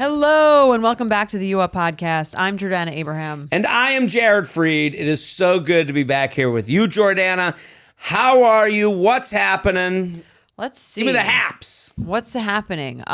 Hello and welcome back to the U Up podcast. I'm Jordana Abraham. And I am Jared Freed. It is so good to be back here with you, Jordana. How are you? What's happening? Let's see. Give me the haps. What's happening?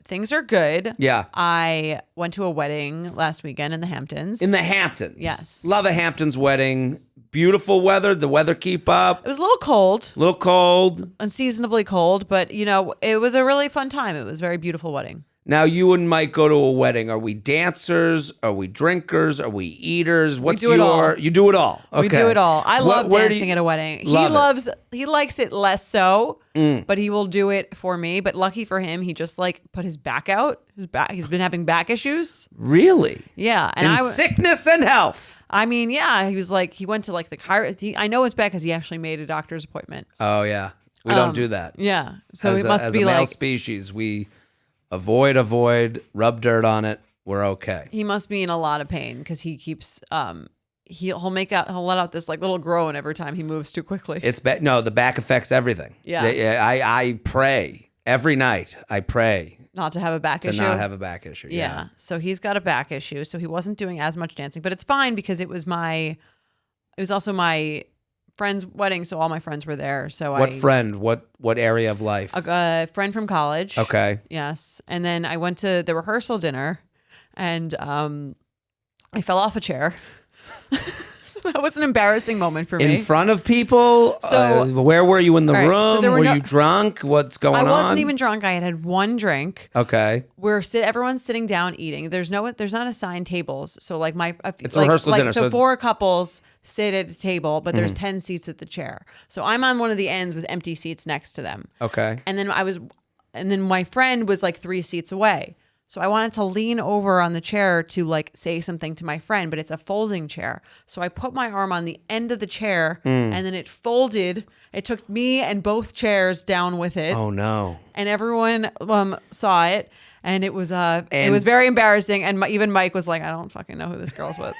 Things are good. Yeah. I went to a wedding last weekend in the Hamptons. In the Hamptons. Yes. Love a Hamptons wedding. Beautiful weather. The weather keep up. It was a little cold. A little cold. Unseasonably cold, but it was a really fun time. It was a very beautiful wedding. Now, you and Mike go to a wedding. Are we dancers? Are we drinkers? Are we eaters? What's do it all. You do it all. Okay. We do it all. I love dancing at a wedding. He likes it less so, but he will do it for me. But lucky for him, he just put his back out. He's been having back issues. Really? Yeah. And sickness and health. I mean, yeah, he was he went to the chiropractor. I know it's bad because he actually made a doctor's appointment. Oh, yeah. We don't do that. Yeah. So it as a male species, we avoid, rub dirt on it. We're okay. He must be in a lot of pain because he keeps he'll let out this little groan every time he moves too quickly. It's bad. No, the back affects everything. Yeah. I pray every night. I pray not to have a back issue. To not have a back issue. Yeah. So he's got a back issue. So he wasn't doing as much dancing, but it's fine because it was also my friend's wedding, so all my friends were there. So what friend? What area of life? A friend from college. Okay. Yes. And then I went to the rehearsal dinner, and I fell off a chair. So that was an embarrassing moment for me. In front of people? So where were you in the room? So were you drunk? What's going on? I wasn't even drunk. I had one drink. Okay. Everyone's sitting down eating. There's not assigned tables. So it's a rehearsal dinner. So 4 couples sit at a table, but there's 10 seats at the chair. So I'm on one of the ends with empty seats next to them. Okay. And then my friend was 3 seats away. So I wanted to lean over on the chair to say something to my friend, but it's a folding chair. So I put my arm on the end of the chair and then it folded. It took me and both chairs down with it. Oh no. And everyone saw it. And it was very embarrassing. And even Mike was like, I don't fucking know who this girl's with.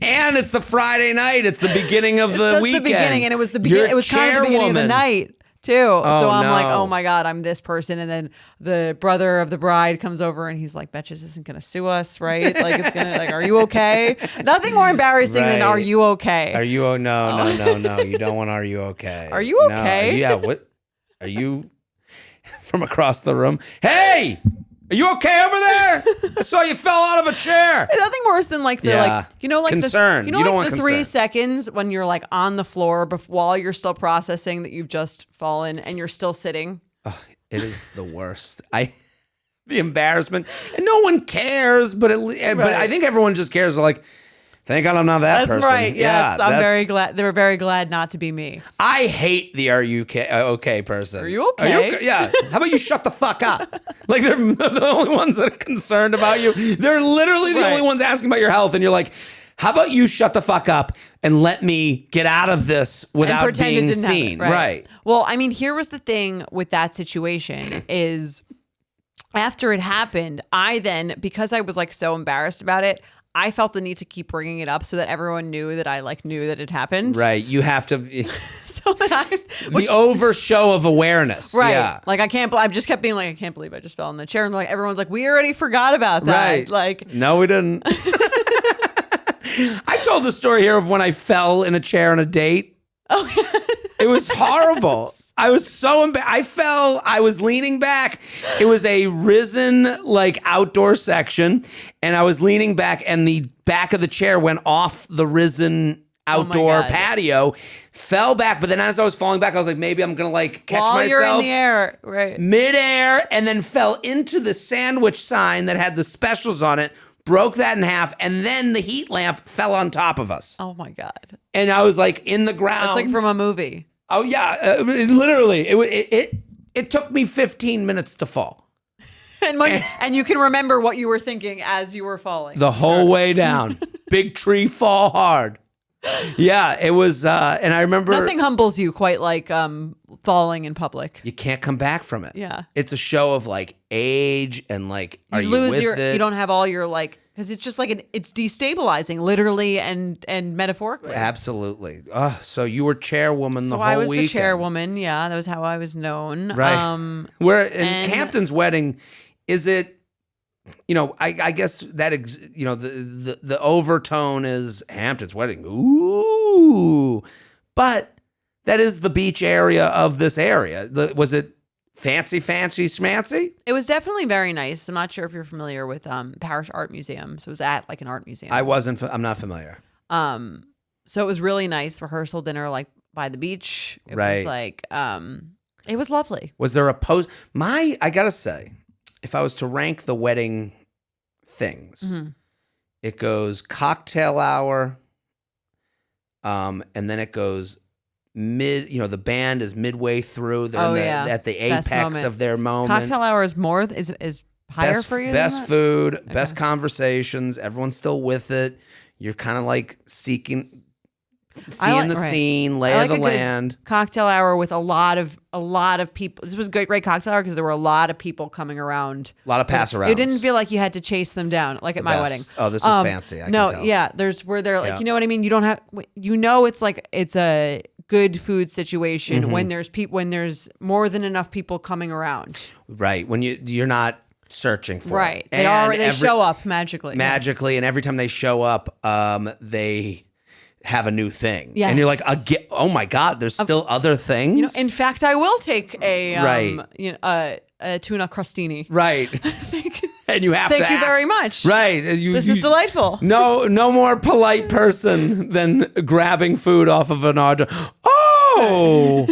And it's the Friday night. It's the beginning of the weekend. The beginning, and it was the beginning. It was kind of the beginning of the night too. So I'm like, oh my God, I'm this person. And then the brother of the bride comes over and he's like, Betches isn't going to sue us, right? It's going to are you okay? Nothing more embarrassing than are you okay? No. You don't want are you okay? Are you okay? No. Yeah. What? Are you from across the room? Hey! Are you okay over there? I saw you fell out of a chair. Nothing worse than concern. You don't want the 3 seconds when you're on the floor while you're still processing that you've just fallen and you're still sitting. Oh, it is the worst. The embarrassment, and no one cares. But I think everyone just cares. Thank God I'm not that person. That's right. Yes, I'm very glad. They were very glad not to be me. I hate the "Are you okay" person. Are you okay? Yeah. How about you shut the fuck up? They're the only ones that are concerned about you. They're literally the only ones asking about your health, and you're like, how about you shut the fuck up and let me get out of this without being seen? Right. Well, I mean, here was the thing with that situation is after it happened, I then, because I was so embarrassed about it, I felt the need to keep bringing it up so that everyone knew that I knew that it happened. Right. You have to. So that the over show of awareness. Right. Yeah. I just kept being I can't believe I just fell in the chair. And everyone's like, we already forgot about that. Right. No, we didn't. I told the story here of when I fell in a chair on a date. Oh, yeah. It was horrible. I was so embarrassed. I fell. I was leaning back. It was a risen outdoor section, and I was leaning back, and the back of the chair went off the risen outdoor patio, fell back. But then as I was falling back, I was like, maybe I'm gonna catch while myself. You're in the air, right? Midair, and then fell into the sandwich sign that had the specials on it. Broke that in half, and then the heat lamp fell on top of us. Oh my God. And I was in the ground. It's from a movie. Oh yeah, literally. It took me 15 minutes to fall. And you can remember what you were thinking as you were falling. The whole way down. Big tree, fall hard. Yeah, it was, and I remember... Nothing humbles you quite like falling in public. You can't come back from it. Yeah. It's a show of age and are you with it? You don't have all your because it's just it's destabilizing, literally and metaphorically. Absolutely. So you were chairwoman the whole weekend. So I was the chairwoman. Yeah, that was how I was known. Right. We're in Hampton's wedding is it, I guess that, the overtone is Hampton's wedding. Ooh. But that is the beach area of this area. Was it fancy schmancy? It was definitely very nice. I'm not sure if you're familiar with Parish Art Museum. So it was at like an art museum. I'm not familiar. So it was really nice. Rehearsal dinner like by the beach. It Right. was like it was lovely. Was there a post? I gotta say, if I was to rank the wedding things, it goes cocktail hour, and then it goes mid. The band is midway through. They're at the apex of their moment. Cocktail hour is is higher for you. Best food, best conversations. Everyone's still with it. You're kind of like seeing the scene, lay of the land. Cocktail hour with a lot of people. This was great cocktail hour because there were a lot of people coming around. A lot of pass arounds. It didn't feel like you had to chase them down like at my wedding. Oh, this was fancy. I can tell. Yeah. Where they're like, you know what I mean? You don't have, it's like, it's a good food situation when there's more than enough people coming around. Right. When you're not searching for it. They show up magically. And every time they show up, they have a new thing. Yes. And you're like, oh my God, there's still other things. In fact, I will take a tuna crostini. Right. And you have to Thank you very much. Right. This is delightful. No more polite person than grabbing food off of an order. Oh,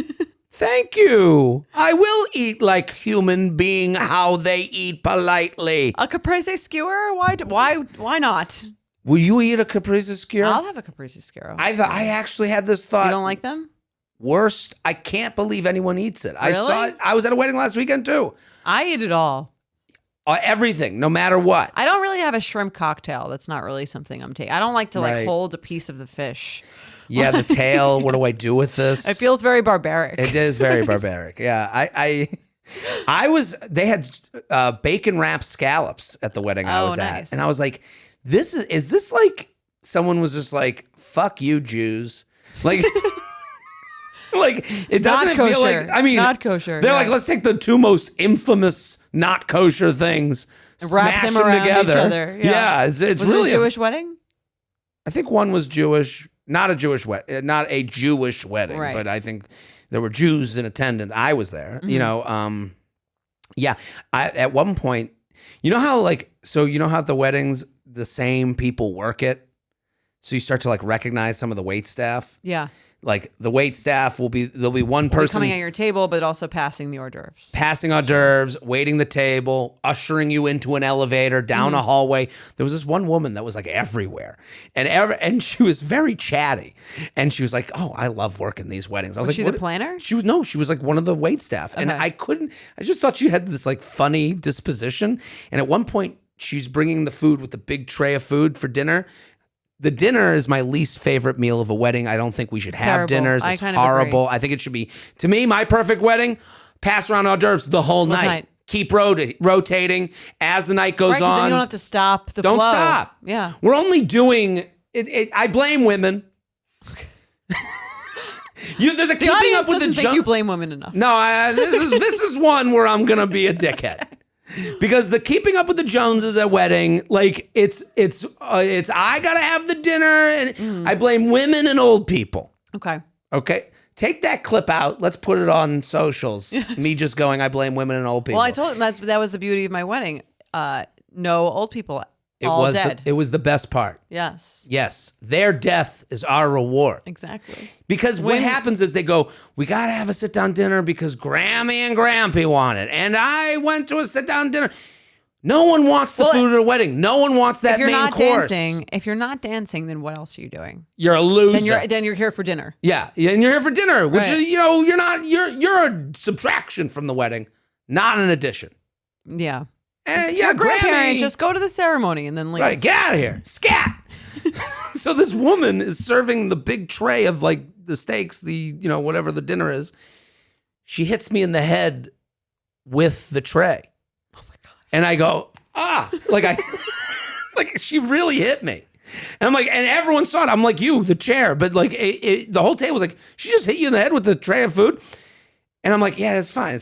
thank you. I will eat like human being how they eat politely. A caprese skewer? Why not? Will you eat a caprese skewer? I'll have a caprese skewer. I actually had this thought. You don't like them? Worst. I can't believe anyone eats it. Really? I saw it. I was at a wedding last weekend too. I eat it all. Everything, no matter what. I don't really have a shrimp cocktail. That's not really something I'm taking. I don't like to hold a piece of the fish. Yeah, the tail. What do I do with this? It feels very barbaric. It is very barbaric. Yeah, they had bacon wrapped scallops at the wedding I was at, and I was like, is this like someone was just like, fuck you Jews, like. Like it doesn't feel like, I mean, not kosher. They're like, let's take the two most infamous not kosher things, wrap them around together. Each other. Yeah, it's was really it a Jewish wedding. I think one was Jewish, not a Jewish wedding, right. But I think there were Jews in attendance. I was there, Yeah, at one point, how at the weddings the same people work it, so you start to like recognize some of the wait staff. Yeah. Like the wait staff there'll be one person coming at your table, but also passing the hors d'oeuvres. Passing hors d'oeuvres, waiting the table, ushering you into an elevator, down a hallway. There was this one woman that was like everywhere. And she was very chatty. And she was like, oh, I love working these weddings. I was like, she the planner? She was like one of the wait staff. Okay. And I just thought she had this like funny disposition. And at one point, she's bringing the food with the big tray of food for dinner. The dinner is my least favorite meal of a wedding. I don't think we should have dinners. It's horrible. Agree. I think it should be, to me, my perfect wedding, pass around hors d'oeuvres the whole night. Keep rotating as the night goes on. Then you don't have to stop the flow. Don't stop. Yeah. We're only doing it. I blame women. There's a keeping up with the think you blame women enough. No, this is one where I'm going to be a dickhead. Because the keeping up with the Joneses at wedding, like it's I gotta have the dinner, and I blame women and old people. Okay. Take that clip out. Let's put it on socials. Yes. Me just going, I blame women and old people. Well, I told him that was the beauty of my wedding. No old people. All dead. It was the best part. Yes. Their death is our reward. Exactly. Because what happens is they go, we got to have a sit-down dinner because Grammy and Grampy want it. And I went to a sit-down dinner. No one wants the food at a wedding. No one wants that main course. If you're not dancing, then what else are you doing? You're a loser. Then you're here for dinner. Yeah, and you're here for dinner, which is, you're not. You're a subtraction from the wedding, not an addition. Yeah. Yeah, grandparent, just go to the ceremony and then leave. Right, get out of here. Scat. So this woman is serving the big tray of like the steaks, whatever the dinner is. She hits me in the head with the tray. Oh my God. And I go, like she really hit me. And I'm like, and everyone saw it. I'm like, the chair. But like the whole table was like, she just hit you in the head with the tray of food. And I'm like, yeah, it's fine.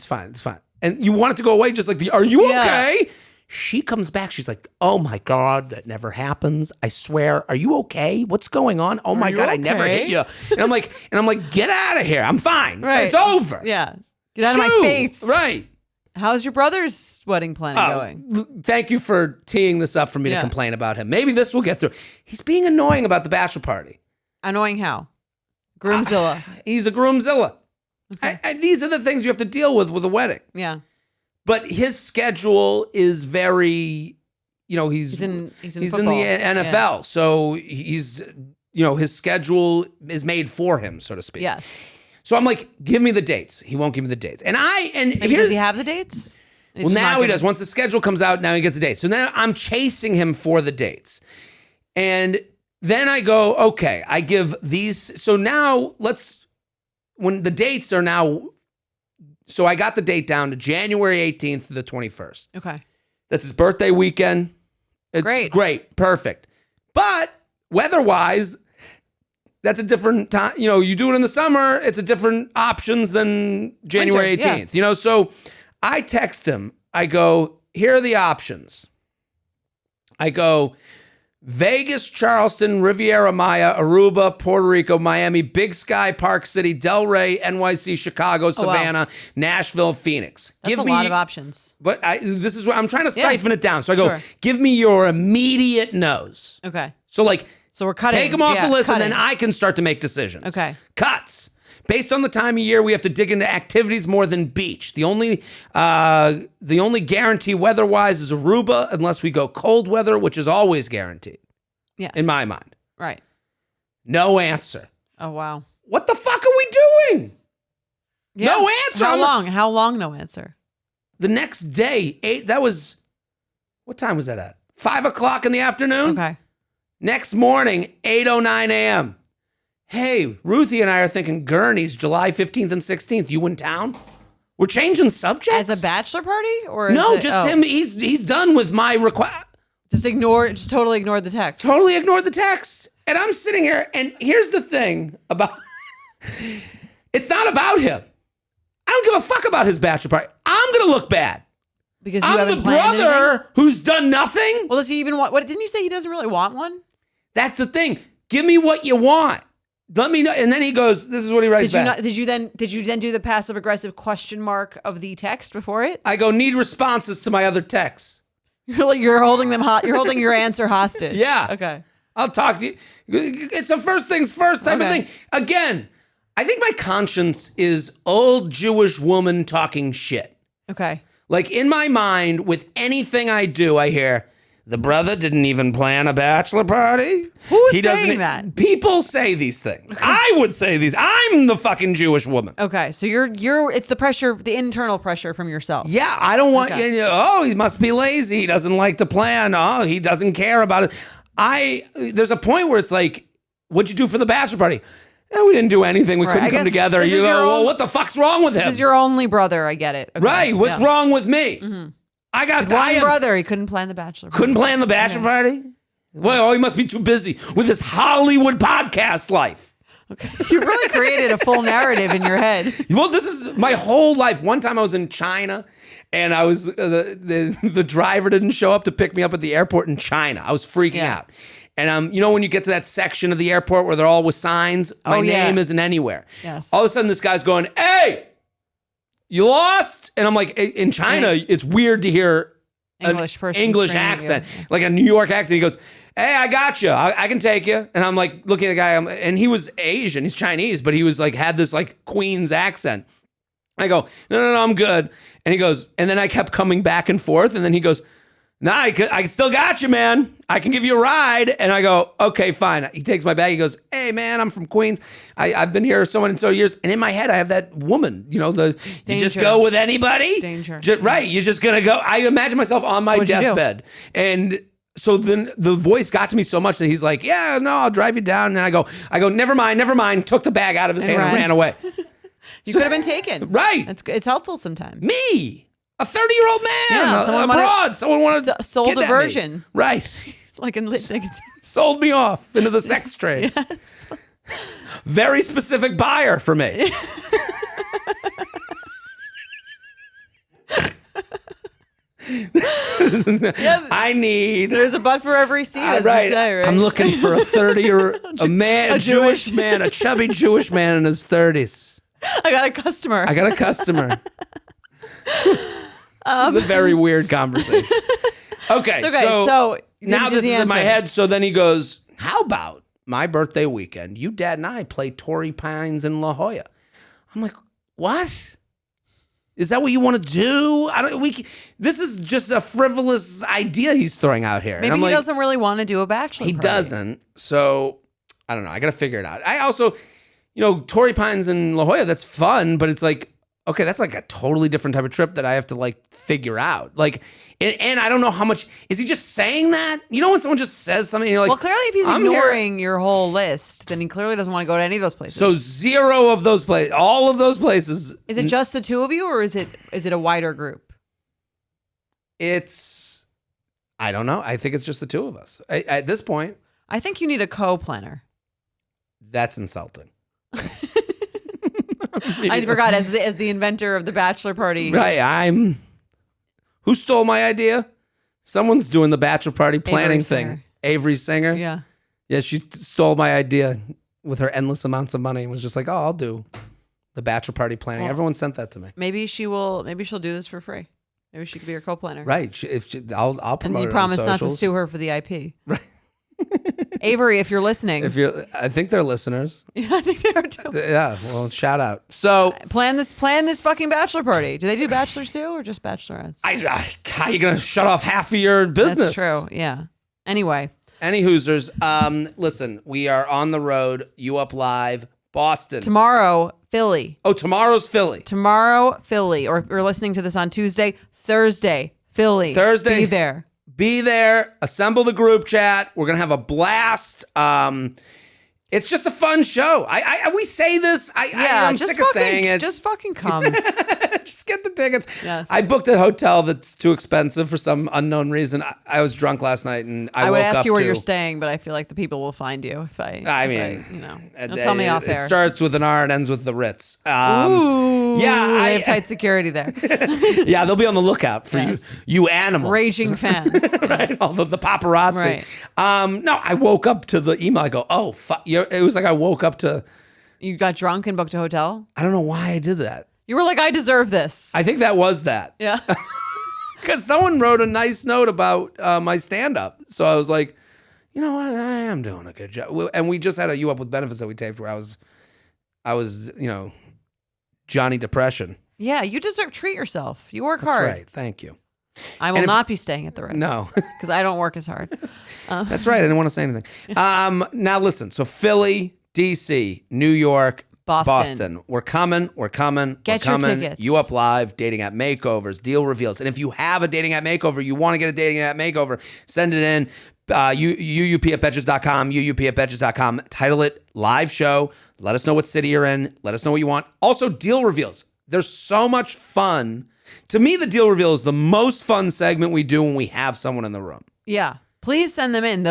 And you want it to go away, just like are you okay? She comes back. She's like, "Oh my God, that never happens. I swear. Are you okay? What's going on? Oh my God, I never hit you." And I'm like, get out of here. I'm fine. Right. It's over. Yeah. Get out of my face. Right. How's your brother's wedding planning going? Thank you for teeing this up for me to complain about him. Maybe this will get through. He's being annoying about the bachelor party. Annoying how? Groomzilla. He's a groomzilla. Okay. These are the things you have to deal with a wedding. Yeah. But his schedule is very, he's in the NFL. Yeah. So he's, his schedule is made for him, so to speak. Yes. So I'm like, give me the dates. He won't give me the dates. Maybe does he have the dates? Well, now he does. Once the schedule comes out, now he gets the dates. So then I'm chasing him for the dates. And then I go, okay, I give these. So now when the dates are now, so I got the date down to January 18th to the 21st. Okay. That's his birthday weekend. It's great. Perfect. But weather-wise, that's a different time. You do it in the summer, it's a different options than January 18th. Yeah. So I text him. I go, here are the options. I go, Vegas, Charleston, Riviera Maya, Aruba, Puerto Rico, Miami, Big Sky, Park City, Delray, NYC, Chicago, Savannah, Nashville, Phoenix. That's a lot of options. But this is what I'm trying to siphon it down. So I go, give me your immediate no's. Okay. So we're cutting. Take them off the list, and then I can start to make decisions. Okay. Cuts. Based on the time of year, we have to dig into activities more than beach. The only guarantee weather-wise is Aruba, unless we go cold weather, which is always guaranteed. Yes. In my mind. Right. No answer. Oh, wow. What the fuck are we doing? Yeah. No answer. How long? How long no answer? The next day, what time was that at? 5 o'clock in the afternoon? Okay. Next morning, 8:09 a.m. Hey, Ruthie and I are thinking Gurney's July 15th and 16th. You in town? We're changing subjects? As a bachelor party? Or no, just him. He's done with my request. Just totally ignored the text. Totally ignored the text. And I'm sitting here, and here's the thing about, it's not about him. I don't give a fuck about his bachelor party. I'm going to look bad. Because you I'm haven't the planned brother anything? who's done nothing. Well, does he even want, didn't you say he doesn't really want one? That's the thing. Give me what you want. Let me know. And then he goes, this is what he writes back. Did you then do the passive aggressive question mark of the text before it? I go, need responses to my other texts. You're holding them hot. You're holding your answer hostage. Yeah. Okay. I'll talk to you. It's a first things first type of thing. Again, I think my conscience is old Jewish woman talking shit. Okay. Like in my mind, with anything I do, I hear, the brother didn't even plan a bachelor party. Who's saying that? People say these things. I would say these. I'm the fucking Jewish woman. Okay, so it's the pressure, the internal pressure from yourself. Yeah, I don't want. He must be lazy. He doesn't like to plan. Oh, he doesn't care about it. There's a point where it's like, what'd you do for the bachelor party? We didn't do anything. We couldn't come together. You go, well, what the fuck's wrong with him? This is your only brother. I get it. Okay. Right. What's wrong with me? Mm-hmm. I got one brother. He couldn't plan the bachelor party. Couldn't plan the bachelor party? Well, he must be too busy with his Hollywood podcast life. Okay. You really created a full narrative in your head. Well, this is my whole life. One time I was in China, and I was the driver didn't show up to pick me up at the airport in China. I was freaking out. And when you get to that section of the airport where they're all with signs, my name isn't anywhere. Yes. All of a sudden, this guy's going, "Hey, you lost?" And I'm like, in China, it's weird to hear English accent, like a New York accent. He goes, "Hey, I got you. I can take you." And I'm like looking at the guy, and he was Asian. He's Chinese, but he was like had this like Queen's accent. I go, no, I'm good. And he goes, and then I kept coming back and forth, and then he goes, "Nah, I still got you, man. I can give you a ride." And I go, "Okay, fine." He takes my bag. He goes, "Hey, man, I'm from Queens. I've been here so many and so years." And in my head, I have that woman, you just go with anybody. Danger. Right. You're just going to go. I imagine myself on my deathbed. And so then the voice got to me so much that he's like, "Yeah, no, I'll drive you down." And I go, never mind. Took the bag out of his hand and ran away. You could have been taken. Right. It's helpful sometimes. Me. A 30-year-old man abroad. Someone wanted sold a virgin. Me. Right. Like sold me off into the sex trade. Yes. Very specific buyer for me. I need. There's a butt for every seat, as right. you say, right? I'm looking for a 30 or a man, a Jewish man, a chubby Jewish man in his 30s. I got a customer. It's a very weird conversation. Okay, so now this is in my head. So then he goes, how about my birthday weekend? You, Dad, and I play Torrey Pines in La Jolla. I'm like, what? Is that what you want to do? This is just a frivolous idea he's throwing out here. Maybe he doesn't really want to do a bachelor party. He doesn't. So I don't know. I got to figure it out. I also, Torrey Pines in La Jolla, that's fun, but it's like, okay, that's like a totally different type of trip that I have to like figure out. Like, and I don't know how much, is he just saying that? When someone just says something and you're like, well, clearly if he's ignoring your whole list, then he clearly doesn't want to go to any of those places. So 0 of those places, all of those places. Is it just the two of you or is it a wider group? I don't know. I think it's just the two of us. At this point. I think you need a co-planner. That's insulting. I forgot, as the inventor of the bachelor party. Right, who stole my idea? Someone's doing the bachelor party planning thing. Avery Singer. Yeah. Yeah, she stole my idea with her endless amounts of money and was just like, oh, I'll do the bachelor party planning. Well, everyone sent that to me. Maybe she'll do this for free. Maybe she could be your co-planner. Right. I'll promote it. And you promise not to sue her for the IP. Right. Avery, if you're listening. I think they're listeners. Yeah, I think they are too. Yeah, well, shout out. So plan this fucking bachelor party. Do they do bachelors too, or just bachelorettes? How are you gonna shut off half of your business? That's true. Yeah. Anyway. Any Hoosers. Listen, we are on the road. You Up Live, Boston. Tomorrow, Philly. Oh, tomorrow's Philly. Tomorrow, Philly. Or you're listening to this on Tuesday. Thursday, Philly. Thursday. Be there. Be there, assemble the group chat. We're going to have a blast. It's just a fun show. We say this. I'm sick of saying it. Just fucking come. Just get the tickets. Yes. I booked a hotel that's too expensive for some unknown reason. I was drunk last night and I woke would up ask you where you're staying, but I feel like the people will find you if I don't tell me off air. It starts with an R and ends with the Ritz. Ooh. Yeah. I have tight security there. Yeah, they'll be on the lookout for you animals. Raging fans. Right. All the paparazzi. Right. No, I woke up to the email. I go, oh, fuck. It was like I woke up to. You got drunk and booked a hotel? I don't know why I did that. You were like, I deserve this. I think that was that. Yeah. Because someone wrote a nice note about my stand-up. So I was like, you know what? I am doing a good job. And we just had a You Up with Benefits that we taped where I was, Johnny Depression. Yeah, you treat yourself. You work hard. That's right. Thank you. I will not be staying at the Ritz. No. Because I don't work as hard. That's right. I didn't want to say anything. Now listen. So Philly, DC, New York, Boston. We're coming. Get your tickets. You Up Live, dating app makeovers, deal reveals. And if you have a dating app makeover, you want to get a dating app makeover, send it in. UUP@betches.com, UUP@betches.com. Title it live show. Let us know what city you're in. Let us know what you want. Also, deal reveals. There's so much fun. To me, the deal reveal is the most fun segment we do when we have someone in the room. Yeah. Please send them in.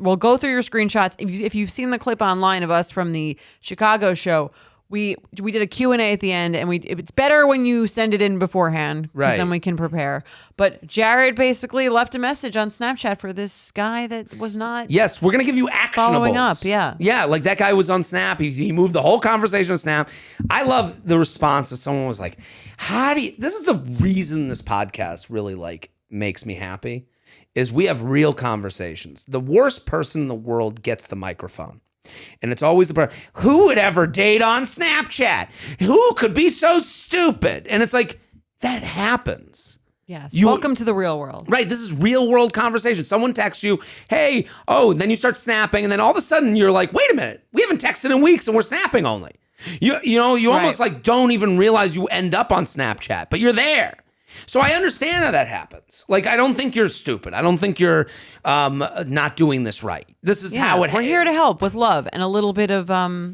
We'll go through your screenshots. If you've seen the clip online of us from the Chicago show, we did a Q&A at the end, and it's better when you send it in beforehand, right? Then we can prepare. But Jared basically left a message on Snapchat for this guy that was not. Yes, we're gonna give you actionables. Following up, yeah, like that guy was on Snap. He moved the whole conversation on Snap. I love the response of someone was like, "How do you?" This is the reason this podcast really makes me happy. Is we have real conversations. The worst person in the world gets the microphone. And it's always the person, who would ever date on Snapchat? Who could be so stupid? And it's like, that happens. Yes. Welcome to the real world. Right. This is real world conversation. Someone texts you, hey, and then you start snapping. And then all of a sudden you're like, wait a minute, we haven't texted in weeks and we're snapping only. You almost don't even realize you end up on Snapchat, but you're there. So I understand how that happens. I don't think you're stupid. I don't think you're not doing this right. This is how it happens. We're here to help with love and a little bit of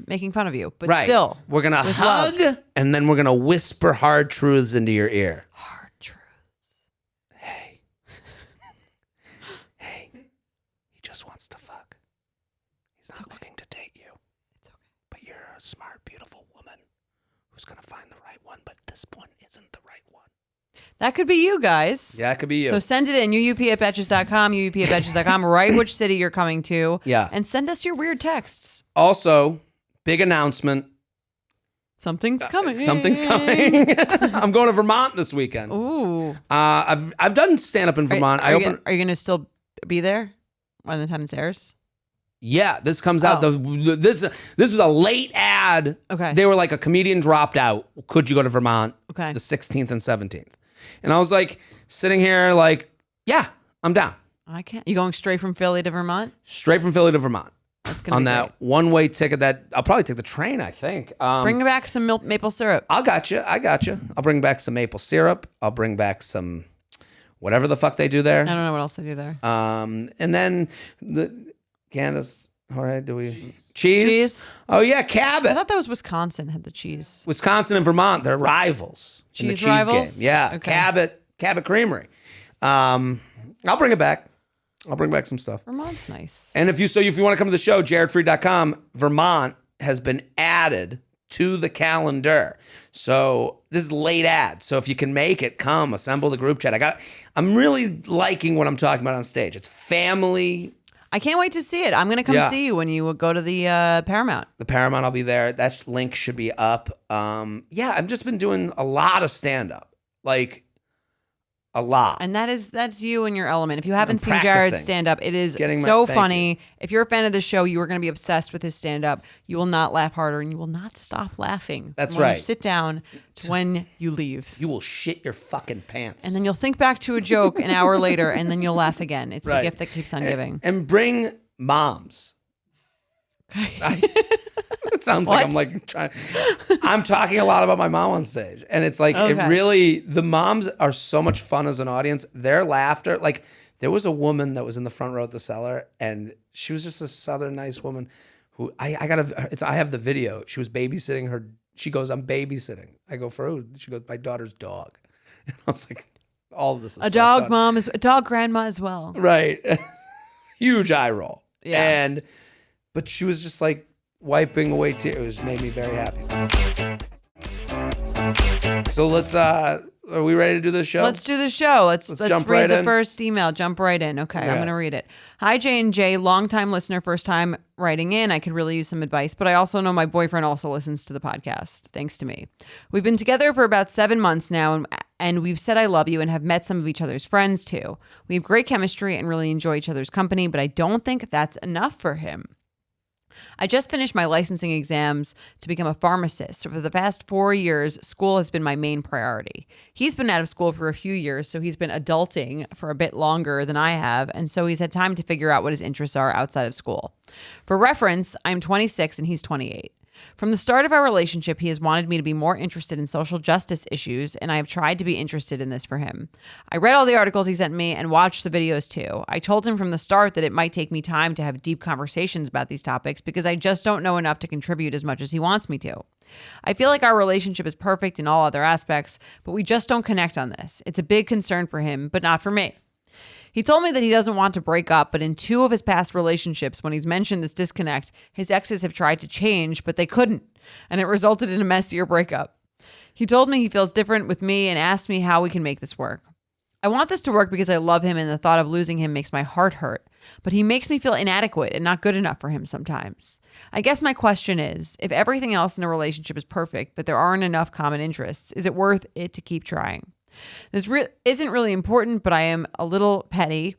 making fun of you. But still, we're going to hug and then we're going to whisper hard truths into your ear. Hard truths. Hey, he just wants to fuck. He's not looking to date you. It's okay. But you're a smart, beautiful woman who's going to find the right one. But this one isn't the right one. That could be you guys. Yeah, it could be you. So send it in, uup@betches.com, uup@betches.com. Write which city you're coming to. Yeah. And send us your weird texts. Also, big announcement. Something's coming. Something's coming. I'm going to Vermont this weekend. Ooh. I've done stand-up in Vermont. Are you going to still be there by the time this airs? Yeah, this comes out. This was a late ad. Okay. They were like, a comedian dropped out. Could you go to Vermont? Okay. The 16th and 17th. And I was like, sitting here like, yeah, I'm down. I can't. You going straight from Philly to Vermont? Straight from Philly to Vermont. That's gonna on be that great. one-way ticket. That I'll probably take the train. I think. Bring back some maple syrup. I got you. I'll bring back some maple syrup. I'll bring back some whatever the fuck they do there. I don't know what else they do there. And then Candace. All right, do we cheese? Oh yeah, Cabot. I thought that was Wisconsin had the cheese. Wisconsin and Vermont, they're rivals in the Cheese cheese rivals? game. Yeah, Okay. Cabot Creamery. I'll bring it back. I'll bring back some stuff. Vermont's nice. And if you want to come to the show, jaredfreed.com, Vermont has been added to the calendar. So this is late ad. So if you can make it, come assemble the group chat. I'm really liking what I'm talking about on stage. It's family. I can't wait to see it. I'm going to come see you when you go to the Paramount. The Paramount, I'll be there. That link should be up. I've just been doing a lot of stand-up. Like, a lot. And that's you and your element. If you haven't seen practicing. Jared's stand-up, it is Thank funny. you. If you're a fan of the show, you are going to be obsessed with his stand-up. You will not laugh harder, and you will not stop laughing. That's when right. You sit down to when you leave. You will shit your fucking pants. And then you'll think back to a joke an hour later, and then you'll laugh again. It's the gift that keeps on giving. And bring moms. Okay. It sounds like I'm like trying. I'm talking a lot about my mom on stage, and it's like it really. The moms are so much fun as an audience. Their laughter, like there was a woman that was in the front row at the Cellar, and she was just a Southern nice woman who I have the video. She was babysitting her. She goes, "I'm babysitting." I go, "For who?" She goes, "My daughter's dog." And I was like, "All of this is a so dog fun. mom is a dog grandma as well." Right? Huge eye roll. Yeah. But she was just like wiping away tears. It made me very happy. So are we ready to do this show? Let's do the show. Let's jump read right the in. first email. Jump right in. Okay, Yeah. I'm going to read it. Hi, J&J, long-time listener, first time writing in. I could really use some advice, but I also know my boyfriend also listens to the podcast, thanks to me. We've been together for about 7 months now, and we've said I love you and have met some of each other's friends too. We have great chemistry and really enjoy each other's company, but I don't think that's enough for him. I just finished my licensing exams to become a pharmacist. So for the past 4 years, school has been my main priority. He's been out of school for a few years, so he's been adulting for a bit longer than I have, and so he's had time to figure out what his interests are outside of school. For reference, I'm 26 and he's 28. From the start of our relationship, he has wanted me to be more interested in social justice issues, and I have tried to be interested in this for him. I read all the articles he sent me and watched the videos too. I told him from the start that it might take me time to have deep conversations about these topics because I just don't know enough to contribute as much as he wants me to. I feel like our relationship is perfect in all other aspects, but we just don't connect on this. It's a big concern for him, but not for me. He told me that he doesn't want to break up, but in 2 of his past relationships, when he's mentioned this disconnect, his exes have tried to change, but they couldn't, and it resulted in a messier breakup. He told me he feels different with me and asked me how we can make this work. I want this to work because I love him and the thought of losing him makes my heart hurt, but he makes me feel inadequate and not good enough for him sometimes. I guess my question is, if everything else in a relationship is perfect, but there aren't enough common interests, is it worth it to keep trying? This isn't really important, but I am a little petty.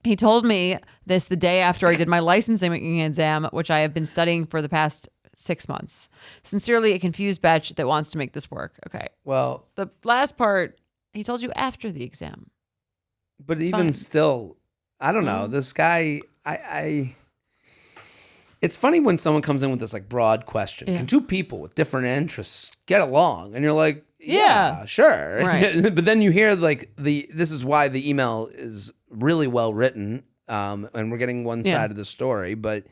He told me this the day after I did my licensing exam, which I have been studying for the past 6 months. Sincerely, a confused bitch that wants to make this work. Okay. Well, The last part, he told you after the exam. but It's even fine. still, I don't know. This guy, it's funny when someone comes in with this like broad question. Yeah. Can 2 people with different interests get along? And you're like, Yeah. yeah, sure. Right. But then you hear like this is why the email is really well written. And we're getting one Yeah. side of the story, but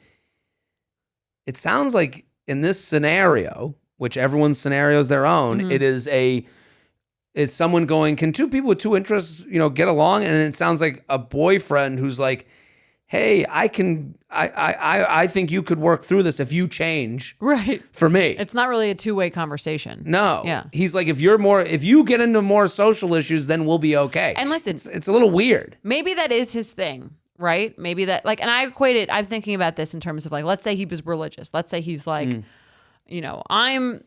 it sounds like in this scenario, which everyone's scenario is their own, Mm-hmm. it's someone going, can 2 people with 2 interests, get along? And it sounds like a boyfriend who's like, hey, I think you could work through this if you change Right. for me. It's not really a two-way conversation. No. Yeah. He's like, if you get into more social issues, then we'll be okay. And listen, it's a little weird. maybe that is his thing, right? Maybe that, like, and I'm thinking about this in terms of like, let's say he was religious. Let's say he's like, I'm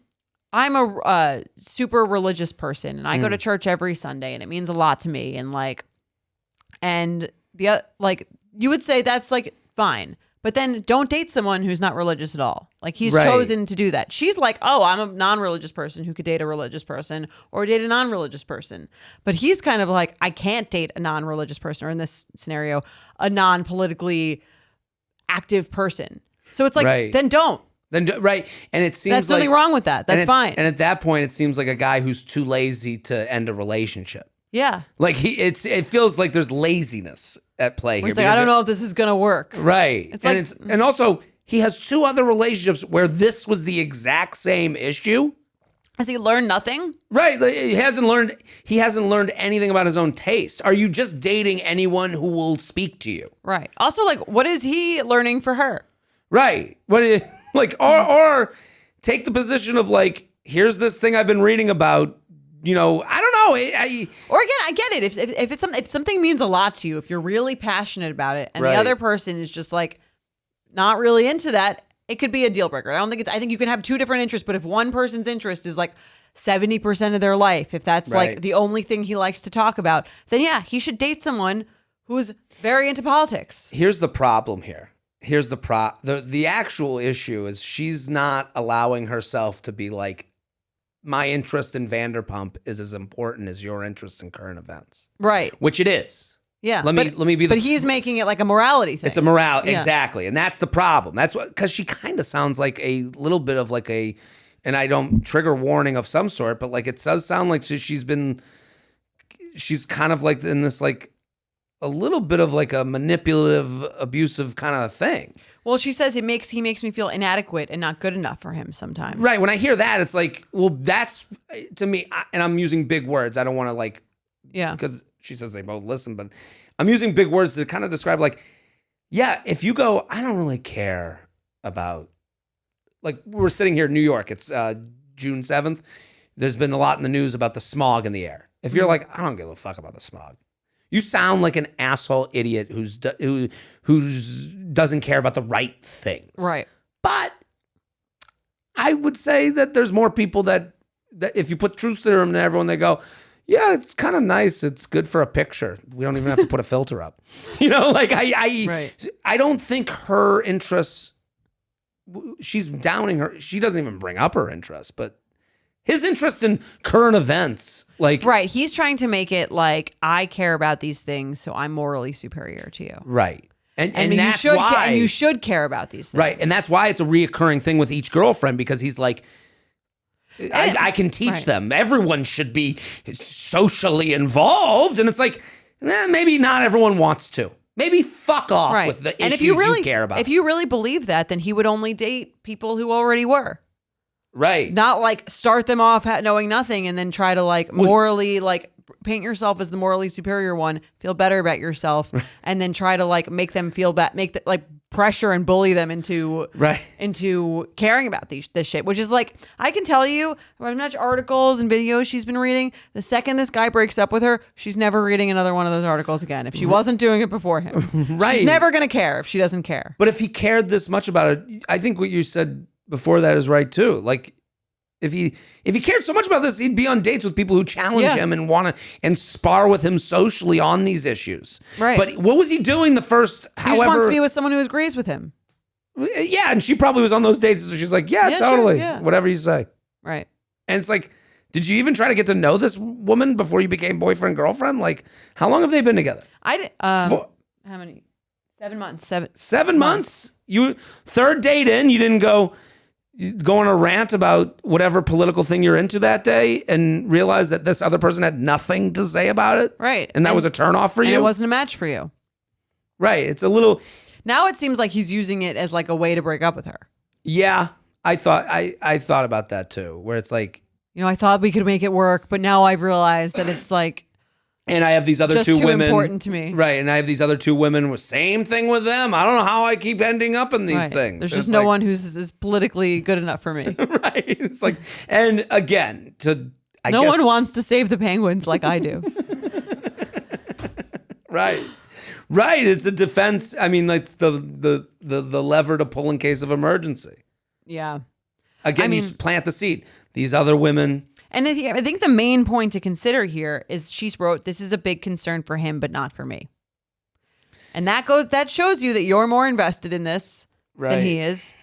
a super religious person and I go to church every Sunday and it means a lot to me. And like, you would say that's like fine, but then don't date someone who's not religious at all. Like he's chosen to do that. She's like, oh, I'm a non-religious person who could date a religious person or date a non-religious person. But he's kind of like, I can't date a non-religious person, or in this scenario, a non-politically active person. So it's like, then don't. And it seems that's nothing wrong with that. That's fine. And at that point, it seems like a guy who's too lazy to end a relationship. Yeah. Like it feels like there's laziness at play here. He's like, I don't know if this is gonna work. Right. It's and also he has 2 other relationships where this was the exact same issue. Has he learned nothing? Right. Like, he hasn't learned anything about his own taste. Are you just dating anyone who will speak to you? Right. Also, like, what is he learning for her? Right. Or take the position of like, here's this thing I've been reading about. I don't know. Or again, I get it. If something means a lot to you, if you're really passionate about it, and the other person is just like not really into that, it could be a deal breaker. I think you can have 2 different interests, but if one person's interest is like 70% of their life, if that's like the only thing he likes to talk about, then yeah, he should date someone who's very into politics. Here's the problem here. The actual issue is she's not allowing herself to be like, my interest in Vanderpump is as important as your interest in current events. Right. Which it is. Yeah. Let me be But he's making it like a morality thing. It's a morality. Exactly. And that's the problem. That's what, because she kind of sounds like a little bit of like and I don't trigger warning of some sort, but like it does sound like she's kind of like in this like a little bit of like a manipulative, abusive kind of thing. Well, she says he makes me feel inadequate and not good enough for him sometimes. Right. When I hear that, it's like, well, that's to me, and I'm using big words. I don't want to like, because she says they both listen, but I'm using big words to kind of describe like, yeah, if you go, I don't really care about, like we're sitting here in New York. It's June 7th. There's been a lot in the news about the smog in the air. If you're like, I don't give a fuck about the smog. You sound like an asshole idiot who doesn't care about the right things. Right. But I would say that there's more people that if you put truth serum in everyone, they go, yeah, it's kind of nice. It's good for a picture. We don't even have to put a filter up. Like I don't think her interests, she's downing her. She doesn't even bring up her interests, but his interest in current events, like... Right. He's trying to make it like, I care about these things, so I'm morally superior to you. Right. And that's why... And you should care about these things. Right. And that's why it's a reoccurring thing with each girlfriend, because he's like, I can teach them. Everyone should be socially involved. And it's like, maybe not everyone wants to. Maybe fuck off with the issues you care about. If you really believe that, then he would only date people who already were. Right. Not like start them off knowing nothing and then try to like morally like paint yourself as the morally superior one, feel better about yourself, and then try to like make them feel bad, like pressure and bully them into caring about this shit. Which is like, I can tell you, I've much articles and videos she's been reading. The second this guy breaks up with her, she's never reading another one of those articles again. If she wasn't doing it before him, she's never gonna care if she doesn't care. But if he cared this much about it, I think what you said before that is right too. Like if he cared so much about this, he'd be on dates with people who challenge him and want to and spar with him socially on these issues. Right. But what was he doing the first? He just wants to be with someone who agrees with him. Yeah, and she probably was on those dates, so she's like, yeah totally, sure, whatever you say. Right. And it's like, did you even try to get to know this woman before you became boyfriend girlfriend? Like, how long have they been together? How many? 7 months. Seven months. You third date in, you didn't go on a rant about whatever political thing you're into that day and realize that this other person had nothing to say about it. Right. And that was a turnoff for you. And it wasn't a match for you. Right. It's a little. Now it seems like he's using it as like a way to break up with her. Yeah. I thought about that too, where it's like, I thought we could make it work, but now I've realized that it's like, And I have these other Just two too women. important to me. Right. And I have these other two women with same thing with them. I don't know how I keep ending up in these Right. things. There's It's just no like- one who's is politically good enough for me. Right. It's like, and again, I No guess, one wants to save the penguins like I do. Right. Right. It's a defense. I mean, it's the lever to pull in case of emergency. Yeah. Again, you plant the seed. These other women. And I think the main point to consider here is she wrote, this is a big concern for him, but not for me. And that shows you that you're more invested in this than he is.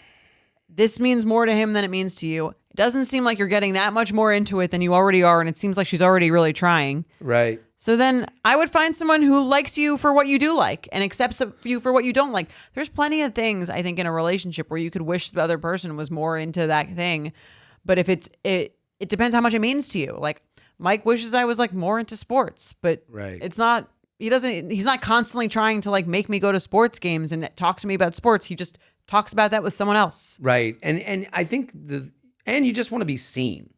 This means more to him than it means to you. It doesn't seem like you're getting that much more into it than you already are. And it seems like she's already really trying. Right. So then I would find someone who likes you for what you do like and accepts you for what you don't like. There's plenty of things, I think, in a relationship where you could wish the other person was more into that thing. But if it depends how much it means to you. Like Mike wishes I was like more into sports, but it's not, he's not constantly trying to like make me go to sports games and talk to me about sports. He just talks about that with someone else. Right. And I think and you just want to be seen.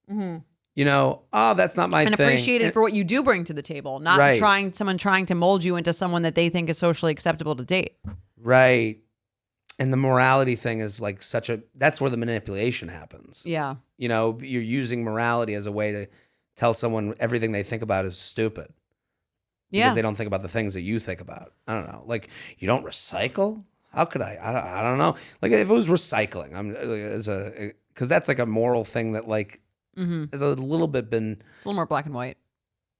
Mm-hmm. You know, that's not my thing. And appreciated for what you do bring to the table, not someone trying to mold you into someone that they think is socially acceptable to date. Right. And the morality thing is like that's where the manipulation happens. Yeah. You know, you're using morality as a way to tell someone everything they think about is stupid. Because they don't think about the things that you think about. I don't know. Like, you don't recycle? How could I? I don't know. Like, if it was recycling, because that's like a moral thing that like is a little bit been. It's a little more black and white.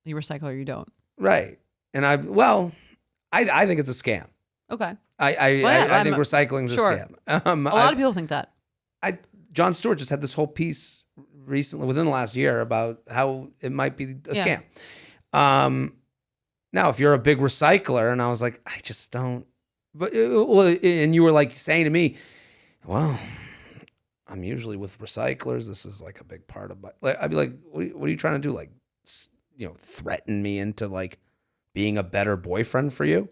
You recycle or you don't. Right. And I think it's a scam. Okay. I think recycling's a scam. A lot of people think that. Jon Stewart just had this whole piece recently, within the last year, about how it might be a scam. Now, if you're a big recycler, and I was like, I just don't. But and you were like saying to me, well, I'm usually with recyclers. This is like a big part of my. Like, I'd be like, what are you trying to do? Like, threaten me into like being a better boyfriend for you?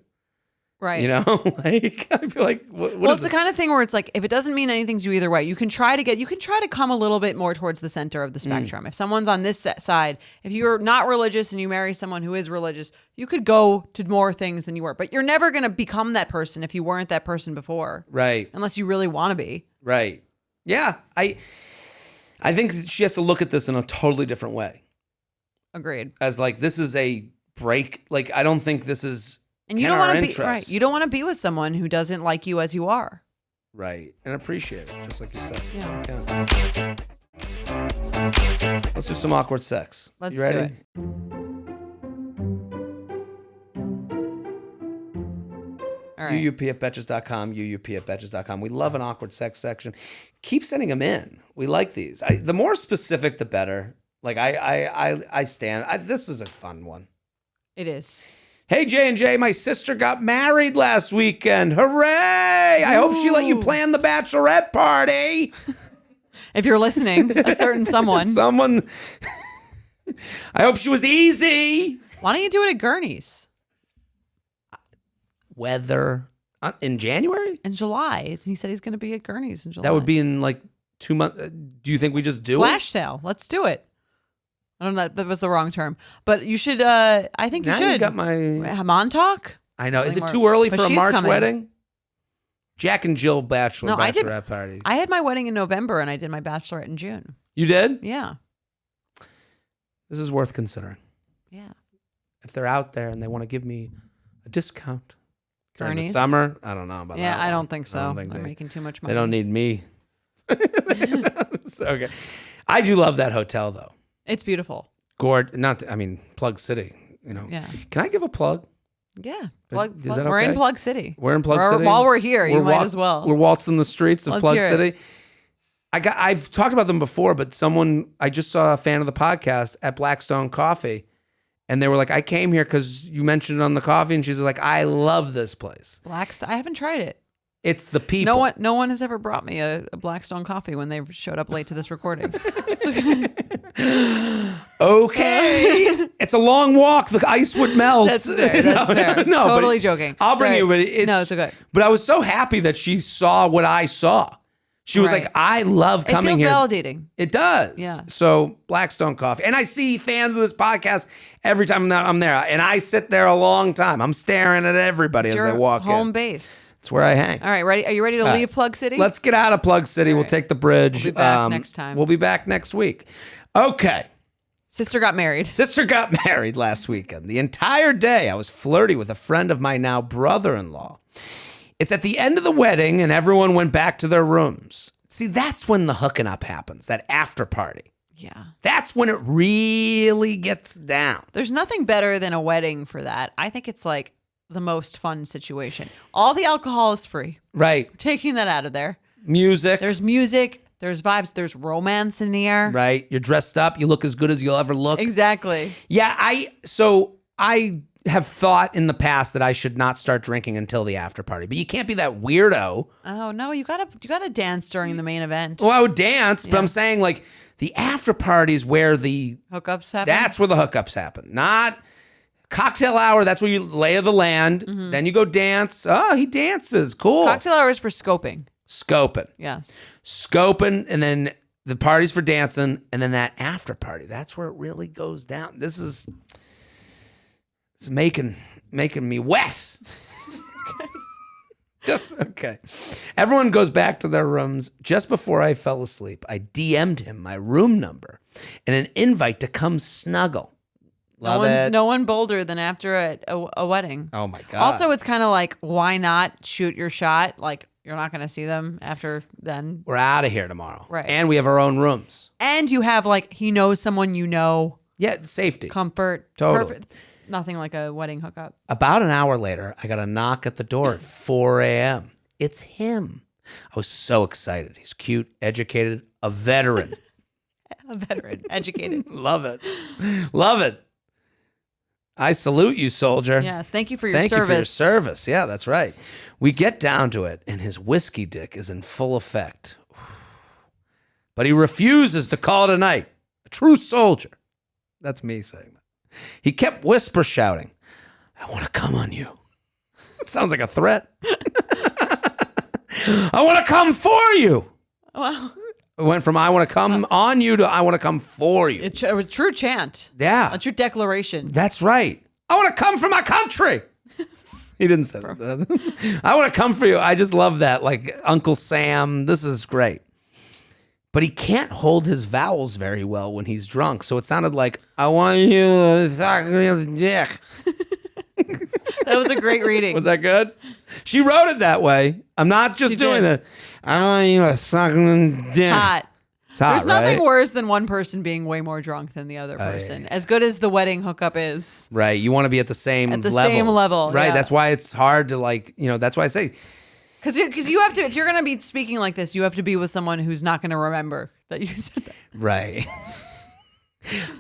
Right. You know, like I feel like what well, is it's the kind of thing where it's like if it doesn't mean anything to you either way, you can try to come a little bit more towards the center of the spectrum. If someone's on this side, if you're not religious and you marry someone who is religious, you could go to more things than you were. But you're never going to become that person if you weren't that person before. Right. Unless you really want to be. Right. Yeah. I think she has to look at this in a totally different way. Agreed. As like this is a break. Like I don't think this is. And you don't want to be right. You don't want to be with someone who doesn't like you as you are. Right. And appreciate it, just like you said. Yeah. Let's do some awkward sex. Let's you ready? do it. All right. UUP@betches.com, UUP@betches.com. We love an awkward sex section. Keep sending them in. We like these. The more specific, the better. Like I stand. This is a fun one. It is. Hey, J&J, my sister got married last weekend. Hooray! I hope she let you plan the bachelorette party. If you're listening, a certain someone. I hope she was easy. Why don't you do it at Gurney's? Weather. In January? In July. He said he's going to be at Gurney's in July. That would be in like 2 months. Do you think we just do Flash sale. Let's do it. I don't know. That was the wrong term. But you should, I think you should. You got my... Montauk? I know. Is it too early for a March coming. Wedding? Jack and Jill bachelorette party. I had my wedding in November and I did my bachelorette in June. You did? Yeah. This is worth considering. Yeah. If they're out there and they want to give me a discount during the Gurney's? Summer, I don't know about that. Yeah, I one. don't think so. I don't think They're making too much money. They don't need me. Okay. I do love that hotel though. It's beautiful. Plug City, you know. Yeah. Can I give a plug? Yeah. We're in Plug City. We're in Plug City. While we're here, you might as well. We're waltzing the streets of Let's Plug hear City. it. I've talked about them before, but I just saw a fan of the podcast at Blackstone Coffee, and they were like, I came here because you mentioned it on the coffee, and she's like, I love this place. I haven't tried it. It's the people. No one has ever brought me a Blackstone coffee when they showed up late to this recording. Okay. It's a long walk. The ice would melt. That's fair. No, totally joking. I'll bring you, but no, it's okay. But I was so happy that she saw what I saw. She was Right. like, I love coming It here. feels validating. It does. Yeah. So Blackstone Coffee. And I see fans of this podcast every time I'm there. And I sit there a long time. I'm staring at everybody It's as your they walk home in. base. It's where I hang. All right, ready? Are you ready to leave Plug City? Let's get out of Plug City. We'll right. take the bridge. We'll be back next time. We'll be back next week. Okay. Sister got married. Sister got married last weekend. The entire day I was flirty with a friend of my now brother-in-law. It's at the end of the wedding and everyone went back to their rooms. See, that's when the hooking up happens, that after party. Yeah. That's when it really gets down. There's nothing better than a wedding for that. I think it's like the most fun situation. All the alcohol is free. Right. Taking that out of there. Music. There's music. There's vibes. There's romance in the air. Right. You're dressed up. You look as good as you'll ever look. Exactly. Yeah. I have thought in the past that I should not start drinking until the after party, but you can't be that weirdo. Oh no, you gotta dance during the main event. Well, I would dance, but I'm saying like the after party is where the Hookups happen. that's where the hookups happen. Not cocktail hour. That's where you lay of the land. Then you go dance. Oh, he dances. Cool. Cocktail hours for scoping. Scoping. Yes. Scoping, and then the party's for dancing, and then that after party. That's where it really goes down. This is making me wet. Just okay. Everyone goes back to their rooms. Just before I fell asleep, I DM'd him my room number and an invite to come snuggle. Love it. No one bolder than after a wedding. Oh my God. Also, it's kind of like, why not shoot your shot? Like, you're not going to see them after then. We're out of here tomorrow. Right. And we have our own rooms. And you have like, he knows someone you know. Yeah, safety. Comfort. Totally. Perfect. Nothing like a wedding hookup. About an hour later, I got a knock at the door at 4 a.m. It's him. I was so excited. He's cute, educated, a veteran. A veteran, educated. Love it. Love it. I salute you, soldier. Yes, thank you for your Thank service. you for your service. Yeah, that's right. We get down to it, and his whiskey dick is in full effect. But he refuses to call it a night. A true soldier. That's me saying that. He kept whisper shouting, I want to come on you. It sounds like a threat. I want to come for you. Well, It went from I want to come on you to I want to come for you. it's a true chant. Yeah. A true declaration. That's right. I want to come for my country. He didn't say that. I want to come for you. I just love that. Like Uncle Sam. This is great. But he can't hold his vowels very well when he's drunk. So it sounded like, I want you to suck me on the dick. That was a great reading. Was that good? She wrote it that way. I'm not just She doing did. that. I want you to suck me on the dick. Hot. It's hot, There's nothing right? worse than one person being way more drunk than the other person. As good as the wedding hookup is. Right. You want to be at the same At the levels. same level, Right. yeah. That's why it's hard to like, that's why I say, Because you have to, if you're going to be speaking like this, you have to be with someone who's not going to remember that you said that. right.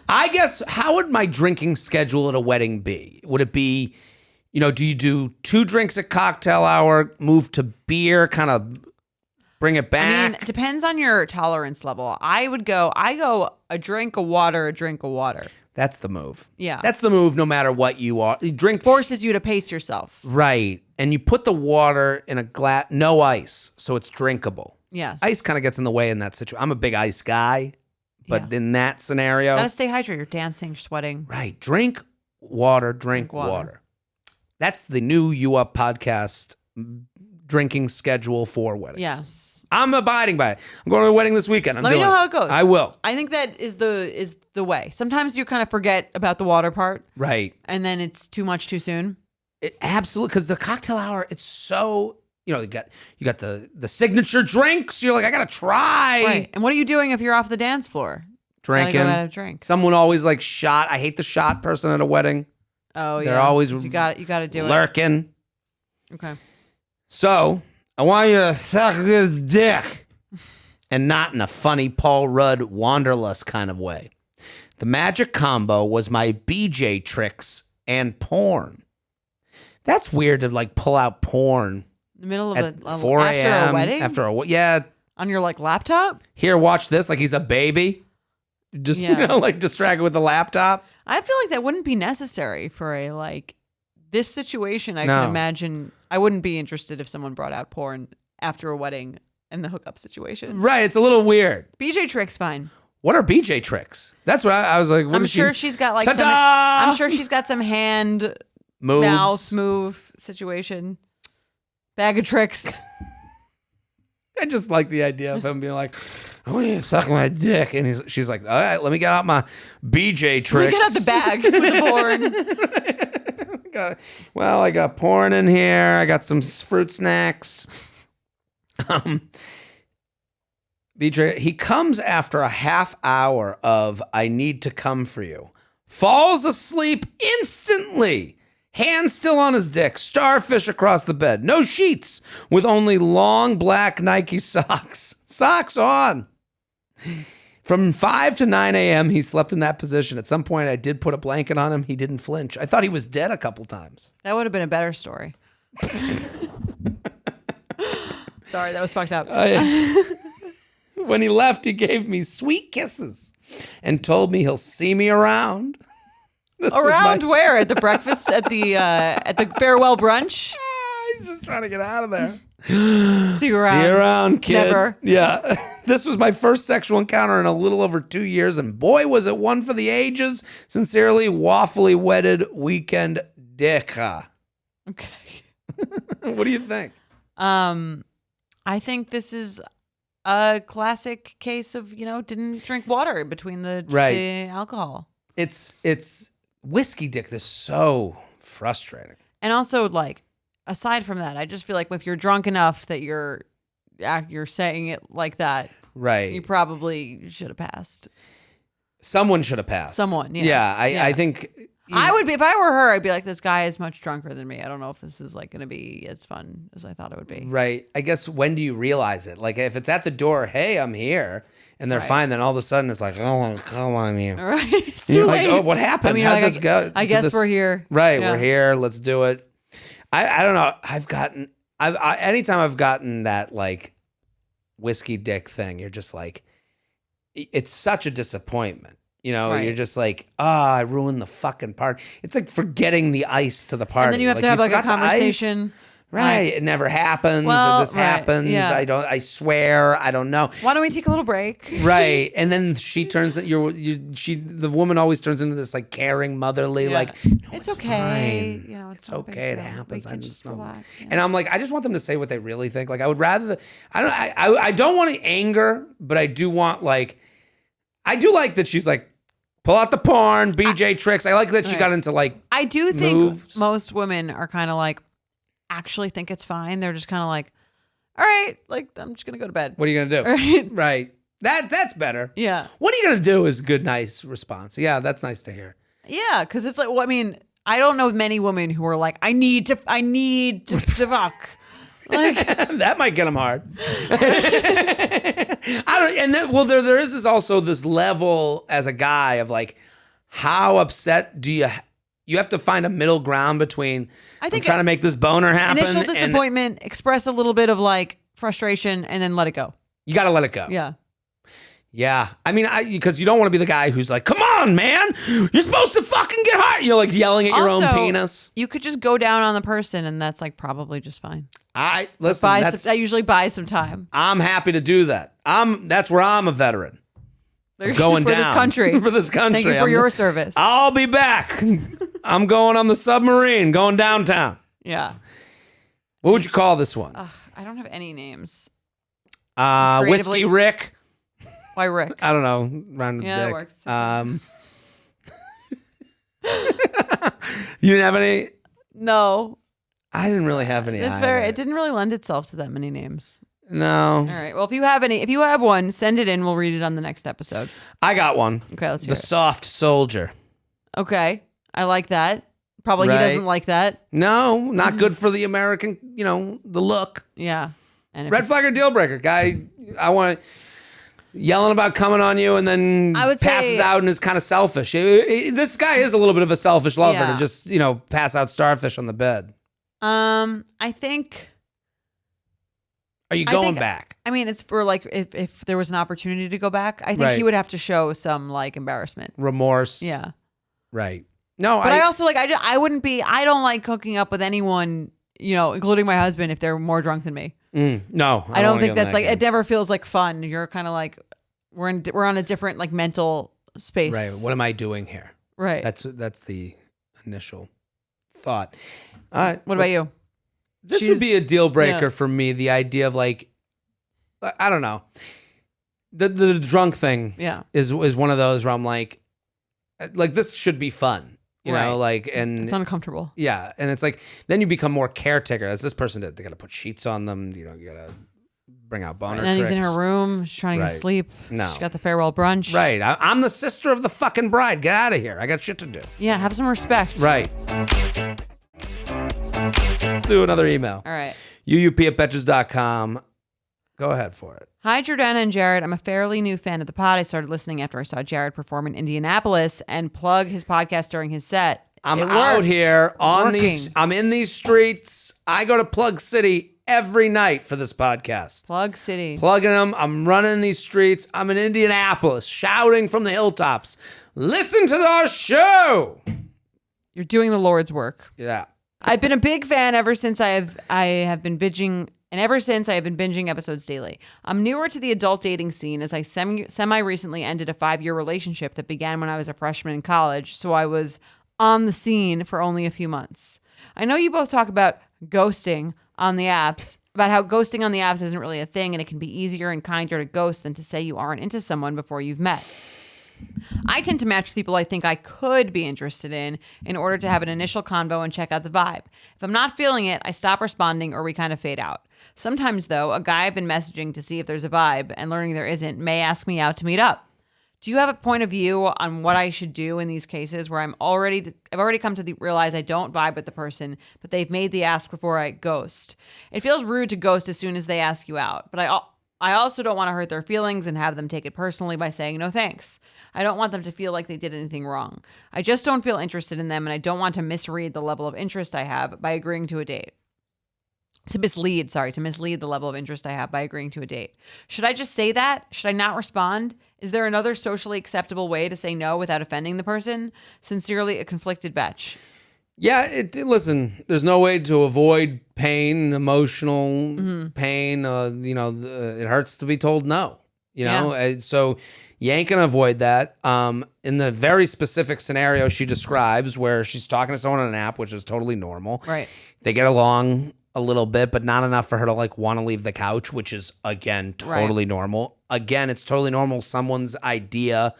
I guess, how would my drinking schedule at a wedding be? Would it be, do you do 2 drinks at cocktail hour, move to beer, kind of bring it back? I mean, it depends on your tolerance level. I go a drink of water, a drink of water. That's the move. Yeah. That's the move no matter what you are. You drink. Forces you to pace yourself. Right. And you put the water in a glass, no ice, so it's drinkable. Yes. Ice kind of gets in the way in that situation. I'm a big ice guy, but Yeah. in that scenario. Gotta stay hydrated. You're dancing, you're sweating. Right. Drink water, drink water. That's the new You Up podcast drinking schedule for weddings. Yes. I'm abiding by it. I'm going to a wedding this weekend. Let me know how it goes. I will. I think that is the way. Sometimes you kind of forget about the water part, Right. and then it's too much too soon. Absolutely. Because the cocktail hour, it's so, you got the signature drinks. You're like, I got to try. Right. And what are you doing if you're off the dance floor? Drinking. Gotta go out of drink. Someone always like shot. I hate the shot person at a wedding. Oh yeah. They're always 'Cause you got to do lurking. it. Okay. So I want you to suck this dick, and not in a funny Paul Rudd Wanderlust kind of way. The magic combo was my BJ tricks and porn. That's weird to like pull out porn In the middle of at 4 a.m. after a wedding. Yeah. On your like laptop. Here, watch this. Like he's a baby. Just Yeah. like distracted with the laptop. I feel like that wouldn't be necessary for a like this situation. I No. can imagine. I wouldn't be interested if someone brought out porn after a wedding in the hookup situation. Right. It's a little weird. BJ Trick's fine. What are BJ tricks? That's what I was like. What I'm is sure she's got like Ta-da! I'm sure she's got some hand Moves. mouth move situation. Bag of tricks. I just like the idea of him being like, I want you to suck my dick. And she's like, all right, let me get out my BJ tricks. Get out the bag with the porn. Well, I got porn in here. I got some fruit snacks. BJ, he comes after a half hour of I need to come for you. Falls asleep instantly. Hand still on his dick. Starfish across the bed. No sheets. With only long black Nike socks. Socks on. From 5 to 9 a.m., he slept in that position. At some point, I did put a blanket on him. He didn't flinch. I thought he was dead a couple times. That would have been a better story. Sorry, that was fucked up. When he left, he gave me sweet kisses and told me he'll see me around. Around where? At the breakfast? At the farewell brunch? He's just trying to get out of there. See you around. See you around, kid. Never. Yeah. This was my first sexual encounter in a little over 2 years, and boy, was it one for the ages. Sincerely, waffly wedded weekend dick. Okay. What do you think? I think this is a classic case of, didn't drink water between the alcohol. It's whiskey dick. This is so frustrating. And also, like, aside from that, I just feel like if you're drunk enough that you're saying it like that, right? You probably should have passed. Someone should have passed. Someone, yeah. Yeah, I think I would be if I were her. I'd be like, this guy is much drunker than me. I don't know if this is like going to be as fun as I thought it would be. Right. I guess when do you realize it? Like if it's at the door, hey, I'm here, and they're fine, then all of a sudden it's like, oh, come on, you. All right. It's You're too like, late. oh, what happened? I mean, How'd this go? I guess we're here. Right. Yeah. We're here. Let's do it. I don't know. Anytime I've gotten that like whiskey dick thing, you're just like, it's such a disappointment. You're just like, I ruined the fucking party. It's like forgetting the ice to the party. And then you have to have like a conversation. Right. It never happens. If this happens, yeah. I swear, I don't know. Why don't we take a little break? Right. And then she turns the woman always turns into this like caring, motherly, like, no, it's okay. Fine. It's okay. It happens. I just know. Relax, And I'm like, I just want them to say what they really think. Like I would rather, I don't want anger, but I do want I do like that she's like, pull out the porn, BJ tricks. I like that she got into like I do think moves. Most women are kind of like, actually think it's fine. They're just kind of like, all right, like I'm just gonna go to bed. What are you gonna do? Right. Right. That's better. Yeah. What are you gonna do is a good, nice response. Yeah, that's nice to hear. Yeah, because it's like, well, I mean, I don't know many women who are like, I need to fuck. Like that might get them hard. There is also this level as a guy of like, how upset do you have to find a middle ground between I'm trying to make this boner happen. Initial disappointment, express a little bit of like frustration, and then let it go. You got to let it go. Yeah. Yeah. I mean, because you don't want to be the guy who's like, come on, man. You're supposed to fucking get hard. You're like yelling at your own penis. You could just go down on the person, and that's like probably just fine. Listen, that usually buys some time. I'm happy to do that. That's where I'm a veteran. Going down. This country. For this country. Thank you for your service. I'll be back. I'm going on the submarine, going downtown. Yeah. What would you call this one? I don't have any names. Whiskey Rick. Why Rick? I don't know. Random yeah, dick. It works. You didn't have any? No. I didn't really have any. It didn't really lend itself to that many names. No. All right. Well, if you have one, send it in. We'll read it on the next episode. I got one. Okay, let's hear The soft soldier. Okay. I like that. Probably Right. he doesn't like that. No, not good for the American, the look. Yeah. And Red flag or deal breaker. Guy, I want yelling about coming on you and then I would passes say, out and is kind of selfish. This guy is a little bit of a selfish lover Yeah. to just, pass out starfish on the bed. I think. Are you going back? I mean, it's for like if there was an opportunity to go back, I think Right. he would have to show some like embarrassment. Remorse. Yeah. Right. No, But I also like I wouldn't be. I don't like hooking up with anyone, including my husband, if they're more drunk than me. No, I don't think wanna get in that's that like, game. it never feels like fun. You're kind of like, we're on a different like mental space. Right. What am I doing here? Right. That's the initial thought. All right. What about you? This would be a deal breaker yeah. for me. The idea of like, I don't know, the drunk thing. Yeah. is one of those where I'm like this should be fun, you know, Right. like, and It's uncomfortable. yeah, and it's like then you become more caretaker. As this person did, they got to put sheets on them. You know, you got to bring out boner And then tricks. he's in her room. She's trying to get Right. sleep. No. She got the farewell brunch. Right. I'm the sister of the fucking bride. Get out of here. I got shit to do. Yeah. Have some respect. Right. Do another email. All right. uup@betches.com. Go ahead for it. Hi, Jordana and Jared. I'm a fairly new fan of the pod. I started listening after I saw Jared perform in Indianapolis and plug his podcast during his set. I'm It out worked. here on Working. these. I'm in these streets. I go to Plug City every night for this podcast. Plug City. Plugging them. I'm running these streets. I'm in Indianapolis, shouting from the hilltops. Listen to our show. You're doing the Lord's work. Yeah. I've been a big fan ever since I have been binging. And ever since I have been binging episodes daily. I'm newer to the adult dating scene as I semi recently ended a 5-year relationship that began when I was a freshman in college, so I was on the scene for only a few months. I know you both talk about ghosting on the apps, about how ghosting on the apps isn't really a thing and it can be easier and kinder to ghost than to say you aren't into someone before you've met. I tend to match with people I think I could be interested in order to have an initial convo and check out the vibe. If I'm not feeling it, I stop responding or we kind of fade out. Sometimes, though, a guy I've been messaging to see if there's a vibe and learning there isn't may ask me out to meet up. Do you have a point of view on what I should do in these cases where I've already come to realize I don't vibe with the person, but they've made the ask before I ghost? It feels rude to ghost as soon as they ask you out, but I also don't want to hurt their feelings and have them take it personally by saying no thanks. I don't want them to feel like they did anything wrong. I just don't feel interested in them, and I don't want to misread the level of interest I have by agreeing to a date. To mislead the level of interest I have by agreeing to a date. Should I just say that? Should I not respond? Is there another socially acceptable way to say no without offending the person? Sincerely, a conflicted betch. Yeah, listen, there's no way to avoid pain, emotional pain. It hurts to be told no, you know? Yeah. So you ain't going to avoid that. In the very specific scenario she describes where she's talking to someone on an app, which is totally normal. Right. They get along a little bit, but not enough for her to like want to leave the couch, which is, again, totally normal. Again, it's totally normal. Someone's idea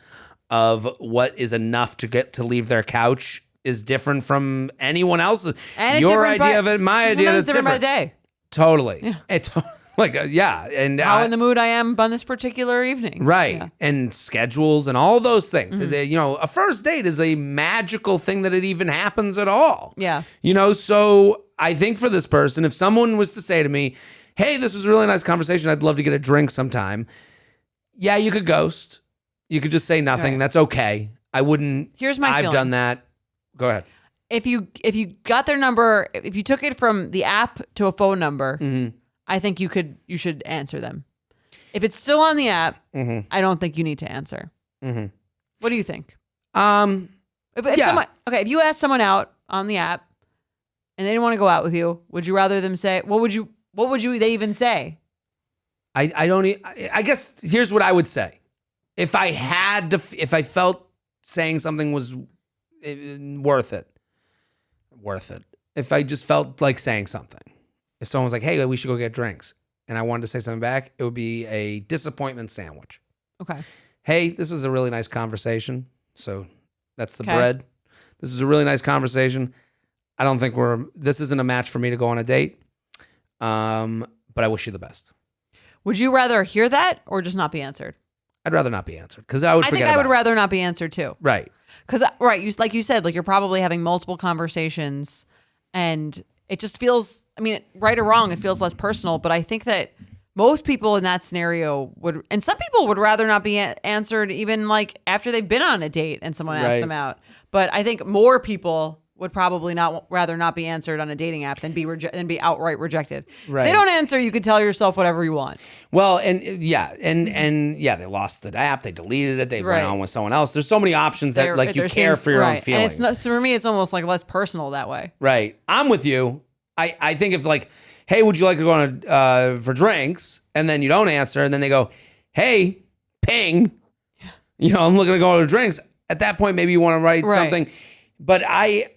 of what is enough to get to leave their couch is different from anyone else's. And Your idea of it, my idea is different by the day. Totally. Yeah. It's like, yeah. And How in the mood I am on this particular evening. right. Yeah. And schedules and all those things. You know, a first date is a magical thing that it even happens at all. Yeah. You know, so I think for this person, if someone was to say to me, hey, this was a really nice conversation, I'd love to get a drink sometime. Yeah, you could ghost. You could just say nothing. Right. That's okay. I wouldn't. Here's my I've feeling. done that. Go ahead. If you got their number, if you took it from the app to a phone number, I think you should answer them. If it's still on the app, I don't think you need to answer. What do you think? If Yeah. if you ask someone out on the app and they didn't want to go out with you, would you rather them say, what would they even say? I guess here's what I would say. If I felt saying something was worth it. If I just felt like saying something. If someone was like, hey, we should go get drinks, and I wanted to say something back, it would be a disappointment sandwich. Okay. Hey, this was a really nice conversation. So that's the Okay. bread. This is a really nice conversation. I don't think this isn't a match for me to go on a date. But I wish you the best. Would you rather hear that or just not be answered? I'd rather not be answered because I would forget think I would about it. rather not be answered too. Right. Because, like you said, like you're probably having multiple conversations and it just feels, I mean, right or wrong, it feels less personal. But I think that most people in that scenario would, and some people would rather not be answered even like after they've been on a date and someone asked Right. them out. But I think more people would probably rather not be answered on a dating app than be outright rejected. Right. If they don't answer, you could tell yourself whatever you want. Well, and they lost the app, they deleted it, they Right. went on with someone else. There's so many options that like you care for your own And feelings. so for me, it's almost like less personal that way. Right. I'm with you. I think if like hey, would you like to go on for drinks? And then you don't answer. And then they go, hey, ping. I'm looking to go to drinks. At that point, maybe you want to write something. But I'm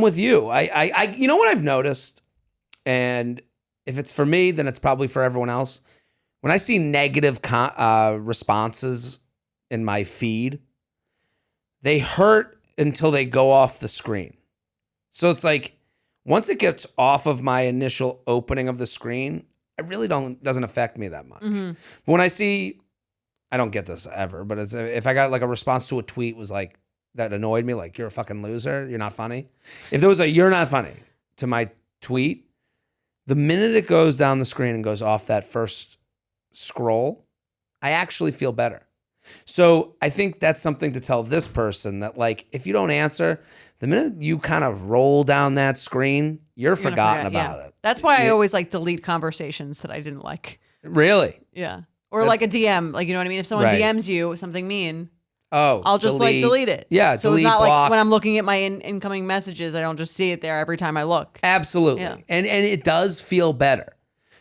with you. I you know what I've noticed? And if it's for me, then it's probably for everyone else. When I see negative responses in my feed, they hurt until they go off the screen. So it's like, once it gets off of my initial opening of the screen, it really doesn't affect me that much. Mm-hmm. When I see, I don't get this ever, but if I got like a response to a tweet was like, that annoyed me, like, you're a fucking loser, you're not funny. If there was a you're not funny to my tweet, the minute it goes down the screen and goes off that first scroll, I actually feel better. So I think that's something to tell this person that, like, if you don't answer, the minute you kind of roll down that screen, you're forgotten about it. That's why I always like delete conversations that I didn't like. Really? Yeah. Or like a DM, like, you know what I mean? If someone DMs you something mean, I'll just delete it. Yeah, so delete, it's not block. like when I'm looking at my incoming messages, I don't just see it there every time I look. Absolutely. Yeah. And it does feel better.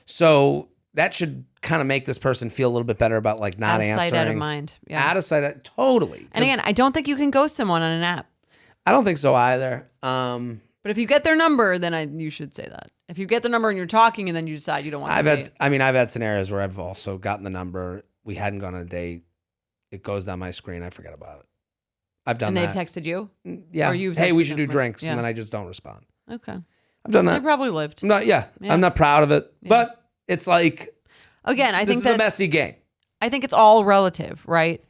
So that should kind of make this person feel a little bit better about like not answering. Out of sight, out of mind. Yeah. Out of sight, totally. And again, I don't think you can ghost someone on an app. I don't think so either. But if you get their number, then you should say that. If you get the number and you're talking and then you decide you don't want to date. I've had scenarios where I've also gotten the number. We hadn't gone on a date. It goes down my screen. I forget about it. I've done that. And they've texted you? Yeah. Hey, we should do drinks. Yeah. And then I just don't respond. Okay. I've done that. I probably lived. I'm not proud of it. Yeah. But it's like, again, I think that's a messy game. I think it's all relative, right?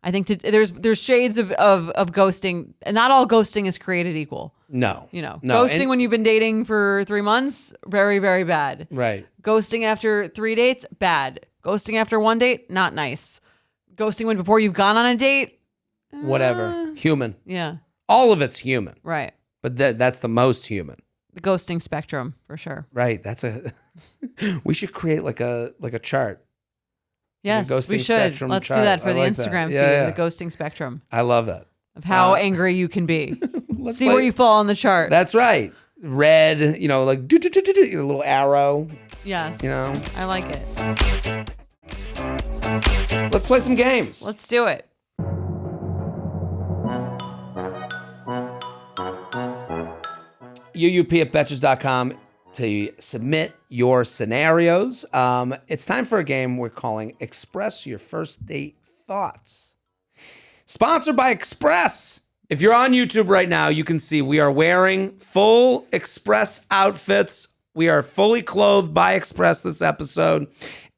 I think there's shades of ghosting, and not all ghosting is created equal. No. Ghosting when you've been dating for 3 months, very, very bad. Right. Ghosting after 3 dates, bad. Ghosting after 1 date, not nice. Ghosting before you've gone on a date, whatever. Human. Yeah. All of it's human. Right. But that's the most human. The ghosting spectrum, for sure. Right. We should create like a chart. Yes, we should. Let's do that for the Instagram feed, the ghosting spectrum. I love that. Of how angry you can be. See where you fall on the chart. That's right. Red, like a little arrow. Yes. I like it. Let's play some games. Let's do it. UUP@betches.com to submit your scenarios. It's time for a game we're calling Express Your First Date Thoughts. Sponsored by Express. If you're on YouTube right now, you can see we are wearing full Express outfits. We are fully clothed by Express this episode.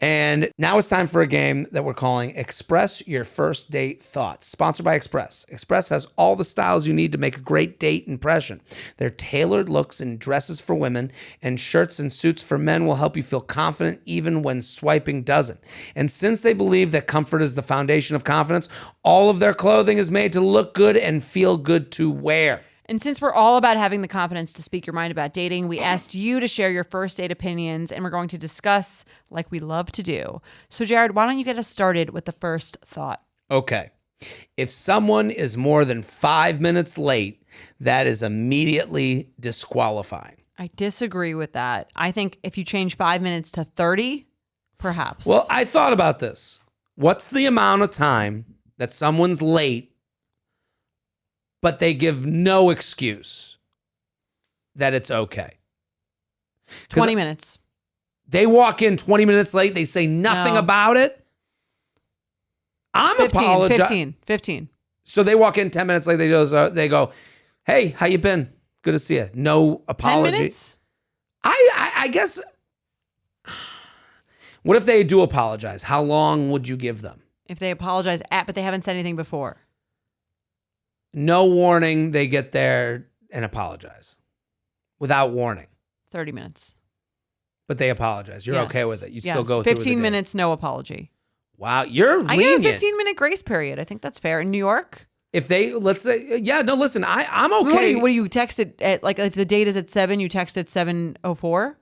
And now it's time for a game that we're calling Express Your First Date Thoughts. Sponsored by Express. Express has all the styles you need to make a great date impression. Their tailored looks and dresses for women and shirts and suits for men will help you feel confident even when swiping doesn't. And since they believe that comfort is the foundation of confidence, all of their clothing is made to look good and feel good to wear. And since we're all about having the confidence to speak your mind about dating, we asked you to share your first date opinions, and we're going to discuss like we love to do. So, Jared, why don't you get us started with the first thought? Okay. If someone is more than 5 minutes late, that is immediately disqualifying. I disagree with that. I think if you change 5 minutes to 30, perhaps. Well, I thought about this. What's the amount of time that someone's late but they give no excuse that it's okay? 20 minutes. They walk in 20 minutes late. They say nothing about it. I'm apologizing. 15. So they walk in 10 minutes late. They go, hey, how you been? Good to see you. No apology. 10 minutes? I guess. What if they do apologize? How long would you give them? If they apologize but they haven't said anything before. No warning, they get there and apologize. Without warning. 30 minutes. But they apologize. You're okay with it. You still go through 15 minutes, no apology. Wow, you're lenient. I give a 15-minute grace period. I think that's fair. In New York? If they, let's say, listen, I'm okay. What do you text it at, like if the date is at 7, you text at 7:04?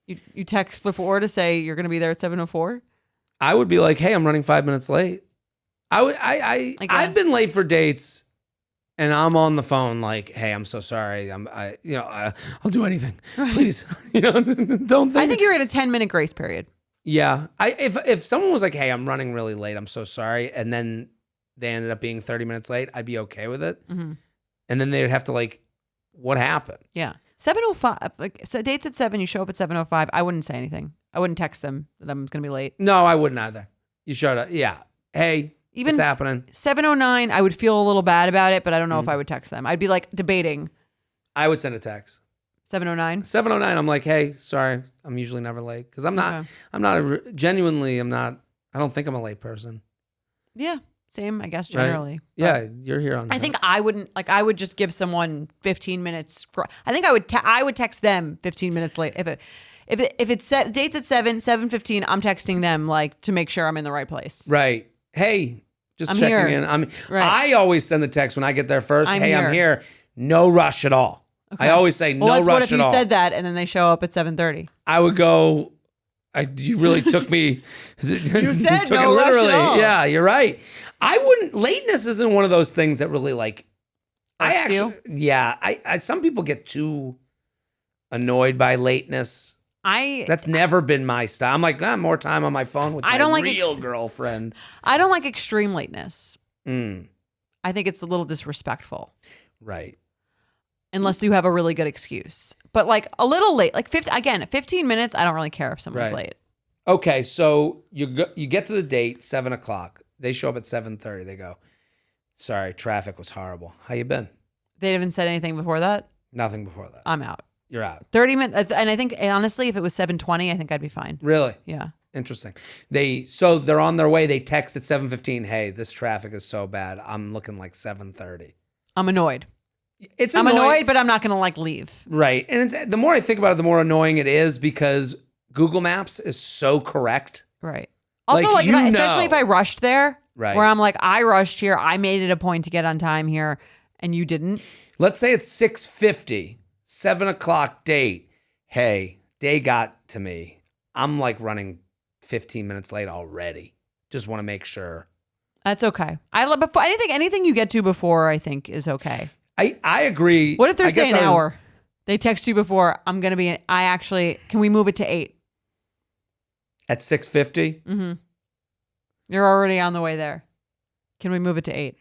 You text before to say you're going to be there at 7:04? I would be like, hey, I'm running 5 minutes late. I've been late for dates and I'm on the phone like, hey, I'm so sorry. I'll do anything. Please. Don't think. I think you're at a 10-minute grace period. Yeah. If someone was like, hey, I'm running really late, I'm so sorry, and then they ended up being 30 minutes late, I'd be okay with it. Mm-hmm. And then they'd have to like, what happened? Yeah. 7:05, like, so dates at 7, you show up at 7:05. I wouldn't say anything. I wouldn't text them that I'm going to be late. No, I wouldn't either. You showed up. Yeah. Hey, even what's happening? 7:09, I would feel a little bad about it, but I don't know if I would text them. I'd be like debating. I would send a text. 7:09? 7:09, I'm like, hey, sorry. I'm usually never late. Because I'm not, genuinely, I don't think I'm a late person. Yeah. Same, I guess, generally. Right? Yeah, you're here on time. I think I wouldn't, like, I would just give someone 15 minutes. I think I would text them 15 minutes late. If it's dates at 7:15, I'm texting them, like, to make sure I'm in the right place. Right. Hey, just I'm checking here. in. Right. I always send the text when I get there first. I'm I'm here. here. No rush at all. Okay. I always say no well, rush what if at you all. said that and then they show up at 7:30? I would go, you really took me. You said took no it rush literally. at all. Yeah, you're right. Lateness isn't one of those things that really like, some people get too annoyed by lateness. That's never been my style. I'm like, more time on my phone with my real girlfriend. I don't like extreme lateness. Mm. I think it's a little disrespectful. Right. Unless you have a really good excuse. But like a little late, like 15 minutes, I don't really care if someone's late. Okay, so you get to the date, 7:00. They show up at 7:30. They go, sorry, traffic was horrible. How you been? They haven't said anything before that? Nothing before that. I'm out. You're out. 30 minutes. And I think, honestly, if it was 7:20, I think I'd be fine. Really? Yeah. Interesting. So they're on their way. They text at 7:15. Hey, this traffic is so bad. I'm looking like 7:30. I'm annoyed. I'm annoyed, but I'm not going to like leave. Right. And the more I think about it, the more annoying it is because Google Maps is so correct. Right. Also, like especially if I rushed there, right, where I'm like, I rushed here. I made it a point to get on time here and you didn't. Let's say it's 6:50, 7:00 date. Hey, they got to me. I'm like running 15 minutes late already. Just want to make sure. That's okay. Anything you get to before, I think is okay. I agree. What if they're saying an hour? They text you before, can we move it to 8? At 6:50? Mm-hmm. You're already on the way there. Can we move it to 8?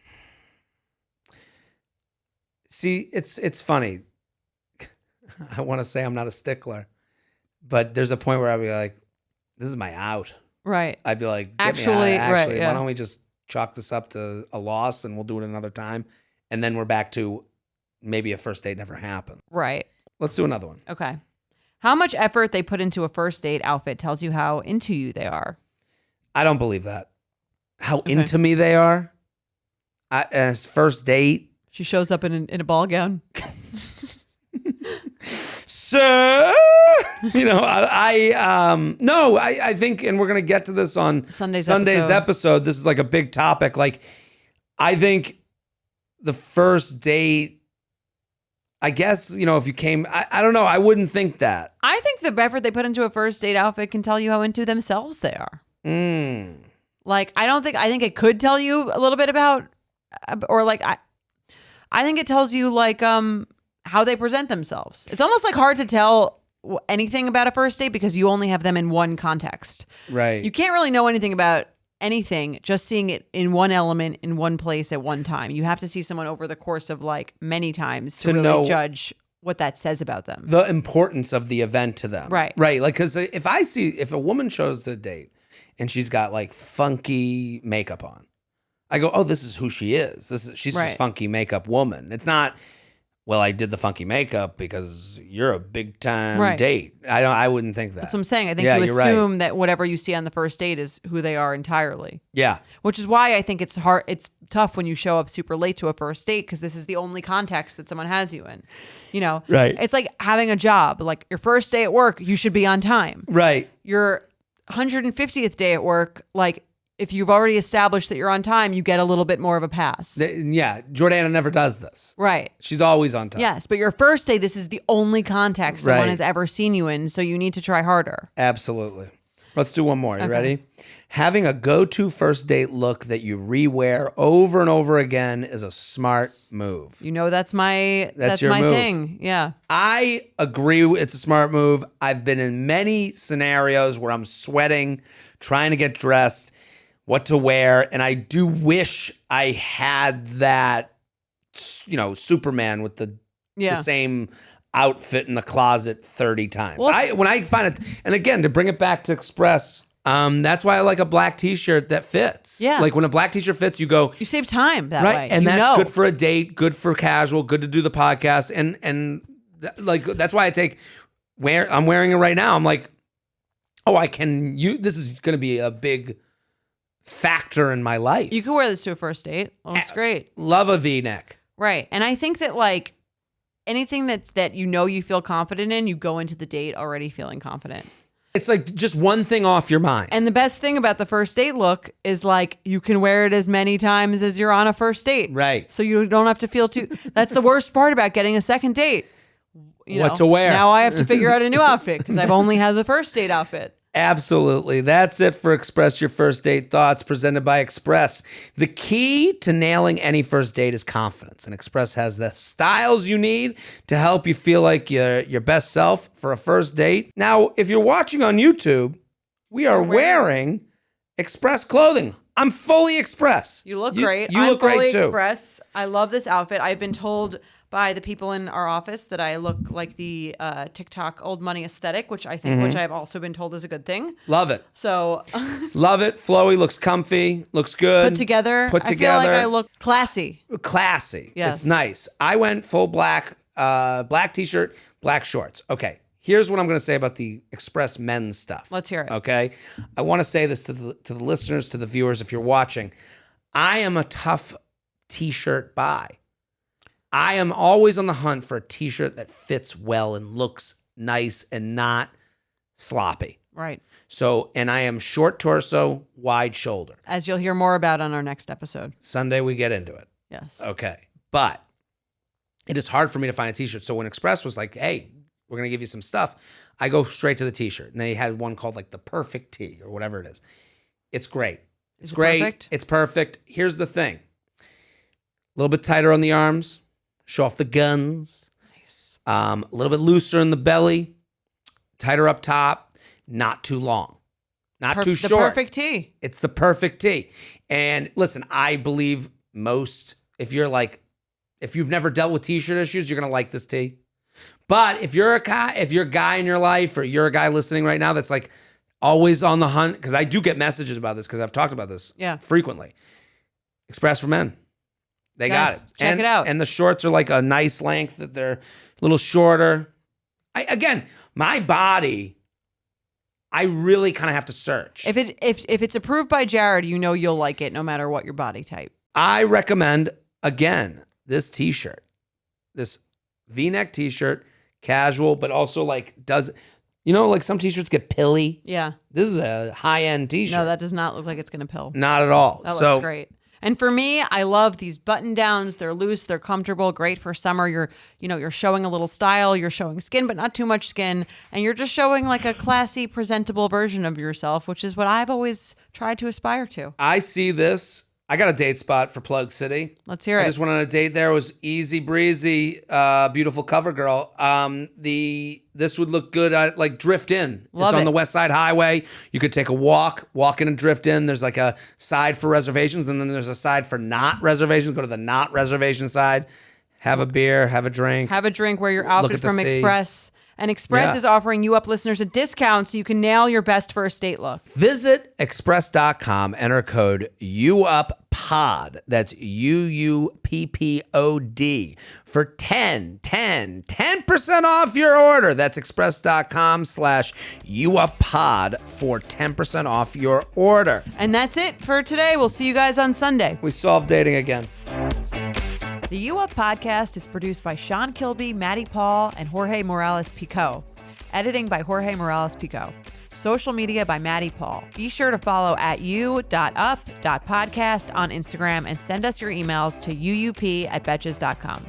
See, it's funny. I want to say I'm not a stickler, but there's a point where I'd be like, this is my out. Right. I'd be like, actually, why don't we just chalk this up to a loss and we'll do it another time? And then we're back to maybe a first date never happened. Right. Let's do another one. Okay. How much effort they put into a first date outfit tells you how into you they are. I don't believe that. How into me they are? As first date. She shows up in a ball gown. Sir, I think, and we're going to get to this on Sunday's episode. This is like a big topic. Like, I think the first date, I guess, if you came, I don't know. I wouldn't think that. I think the effort they put into a first date outfit can tell you how into themselves they are. Like, I think it could tell you a little bit about, or like, I think it tells you like, how they present themselves. It's almost like hard to tell anything about a first date because you only have them in one context. Right. You can't really know anything about anything just seeing it in one element in one place at one time. You have to see someone over the course of like many times to really know judge what that says about them. The importance of the event to them. Right. Right. Like, because if a woman shows a date and she's got like funky makeup on, I go, oh, this is who she is. She's just funky makeup woman. It's not, well, I did the funky makeup because you're a big time date. I wouldn't think that. That's what I'm saying. I think you assume that whatever you see on the first date is who they are entirely. Yeah. Which is why I think it's hard. It's tough when you show up super late to a first date because this is the only context that someone has you in. Right. It's like having a job. Like your first day at work, you should be on time. Right. Your 150th day at work, like, if you've already established that you're on time, you get a little bit more of a pass. Yeah. Jordana never does this. Right. She's always on time. Yes. But your first day, this is the only context someone has ever seen you in. So you need to try harder. Absolutely. Let's do one more. You ready? Having a go-to first date look that you rewear over and over again is a smart move. You know, that's my your move. thing. Yeah. I agree. It's a smart move. I've been in many scenarios where I'm sweating, trying to get dressed, what to wear. And I do wish I had that, Superman with the same outfit in the closet 30 times. Well, when I find it, and again, to bring it back to Express, that's why I like a black t-shirt that fits. Yeah. Like when a black t-shirt fits, you go. You save time that right? way. And that's good for a date, good for casual, good to do the podcast. And that's why I'm wearing it right now. I'm like, this is going to be a big factor in my life. You can wear this to a first date. Well, it's great. Love a V-neck. Right. And I think that like anything that you feel confident in, you go into the date already feeling confident. It's like just one thing off your mind. And the best thing about the first date look is like you can wear it as many times as you're on a first date. Right. So you don't have to feel too. That's the worst part about getting a second date. What to wear. Now I have to figure out a new outfit because I've only had the first date outfit. Absolutely. That's it for Express Your First Date Thoughts, presented by Express. The key to nailing any first date is confidence, and Express has the styles you need to help you feel like your best self for a first date. Now, if you're watching on YouTube, we are wearing Express clothing. I'm fully Express. You look great. You look great too. Express. I love this outfit. I've been told by the people in our office that I look like the TikTok old money aesthetic, which I've also been told is a good thing. Love it. So love it. Flowy, looks comfy, looks good. Put together. I feel like I look classy. Classy. Yes. It's nice. I went full black, black t-shirt, black shorts. Okay. Here's what I'm going to say about the Express men's stuff. Let's hear it. Okay. I want to say this to the listeners, to the viewers, if you're watching. I am a tough t-shirt buy. I am always on the hunt for a t-shirt that fits well and looks nice and not sloppy. Right. So, and I am short torso, wide shoulder. As you'll hear more about on our next episode. Sunday, we get into it. Yes. Okay. But it is hard for me to find a t-shirt. So when Express was like, hey, we're going to give you some stuff, I go straight to the t-shirt. And they had one called like the Perfect Tee or whatever it is. It's great. It's great. Perfect? It's perfect. Here's the thing. A little bit tighter on the arms. Show off the guns. Nice. A little bit looser in the belly. Tighter up top. Not too long. Not too short. The perfect tee. It's the perfect tee. And listen, I believe if you've never dealt with t-shirt issues, you're going to like this tee. But if you're a guy in your life, or you're a guy listening right now that's like always on the hunt, because I do get messages about this because I've talked about this frequently. Express for Men. They got it. Check it out. And the shorts are like a nice length, that they're a little shorter. My body, I really kind of have to search. If it's approved by Jared, you'll like it no matter what your body type. I recommend, again, this t-shirt. This V-neck t-shirt, casual, but also like some t-shirts get pilly. Yeah. This is a high-end t-shirt. No, that does not look like it's going to pill. Not at all. That looks great. And for me, I love these button downs. They're loose, they're comfortable, great for summer. You're showing a little style, you're showing skin, but not too much skin. And you're just showing like a classy, presentable version of yourself, which is what I've always tried to aspire to. I see this. I got a date spot for Plug City. Let's hear it. I just went on a date there. It was easy breezy, beautiful cover girl. This would look good at like Drift In. It's on the West Side Highway. You could take a walk in and drift in. There's like a side for reservations, and then there's a side for not reservations. Go to the not reservation side. Have a beer, have a drink. Wear your outfit from Express. And Express is offering You Up listeners a discount so you can nail your best first date look. Visit express.com, enter code UUPPOD. That's UUPPOD for 10% off your order. That's express.com/UUPPOD for 10% off your order. And that's it for today. We'll see you guys on Sunday. We solved dating again. The You Up podcast is produced by Sean Kilby, Maddie Paul, and Jorge Morales-Pico. Editing by Jorge Morales-Pico. Social media by Maddie Paul. Be sure to follow at you.up.podcast on Instagram and send us your emails to uup@betches.com.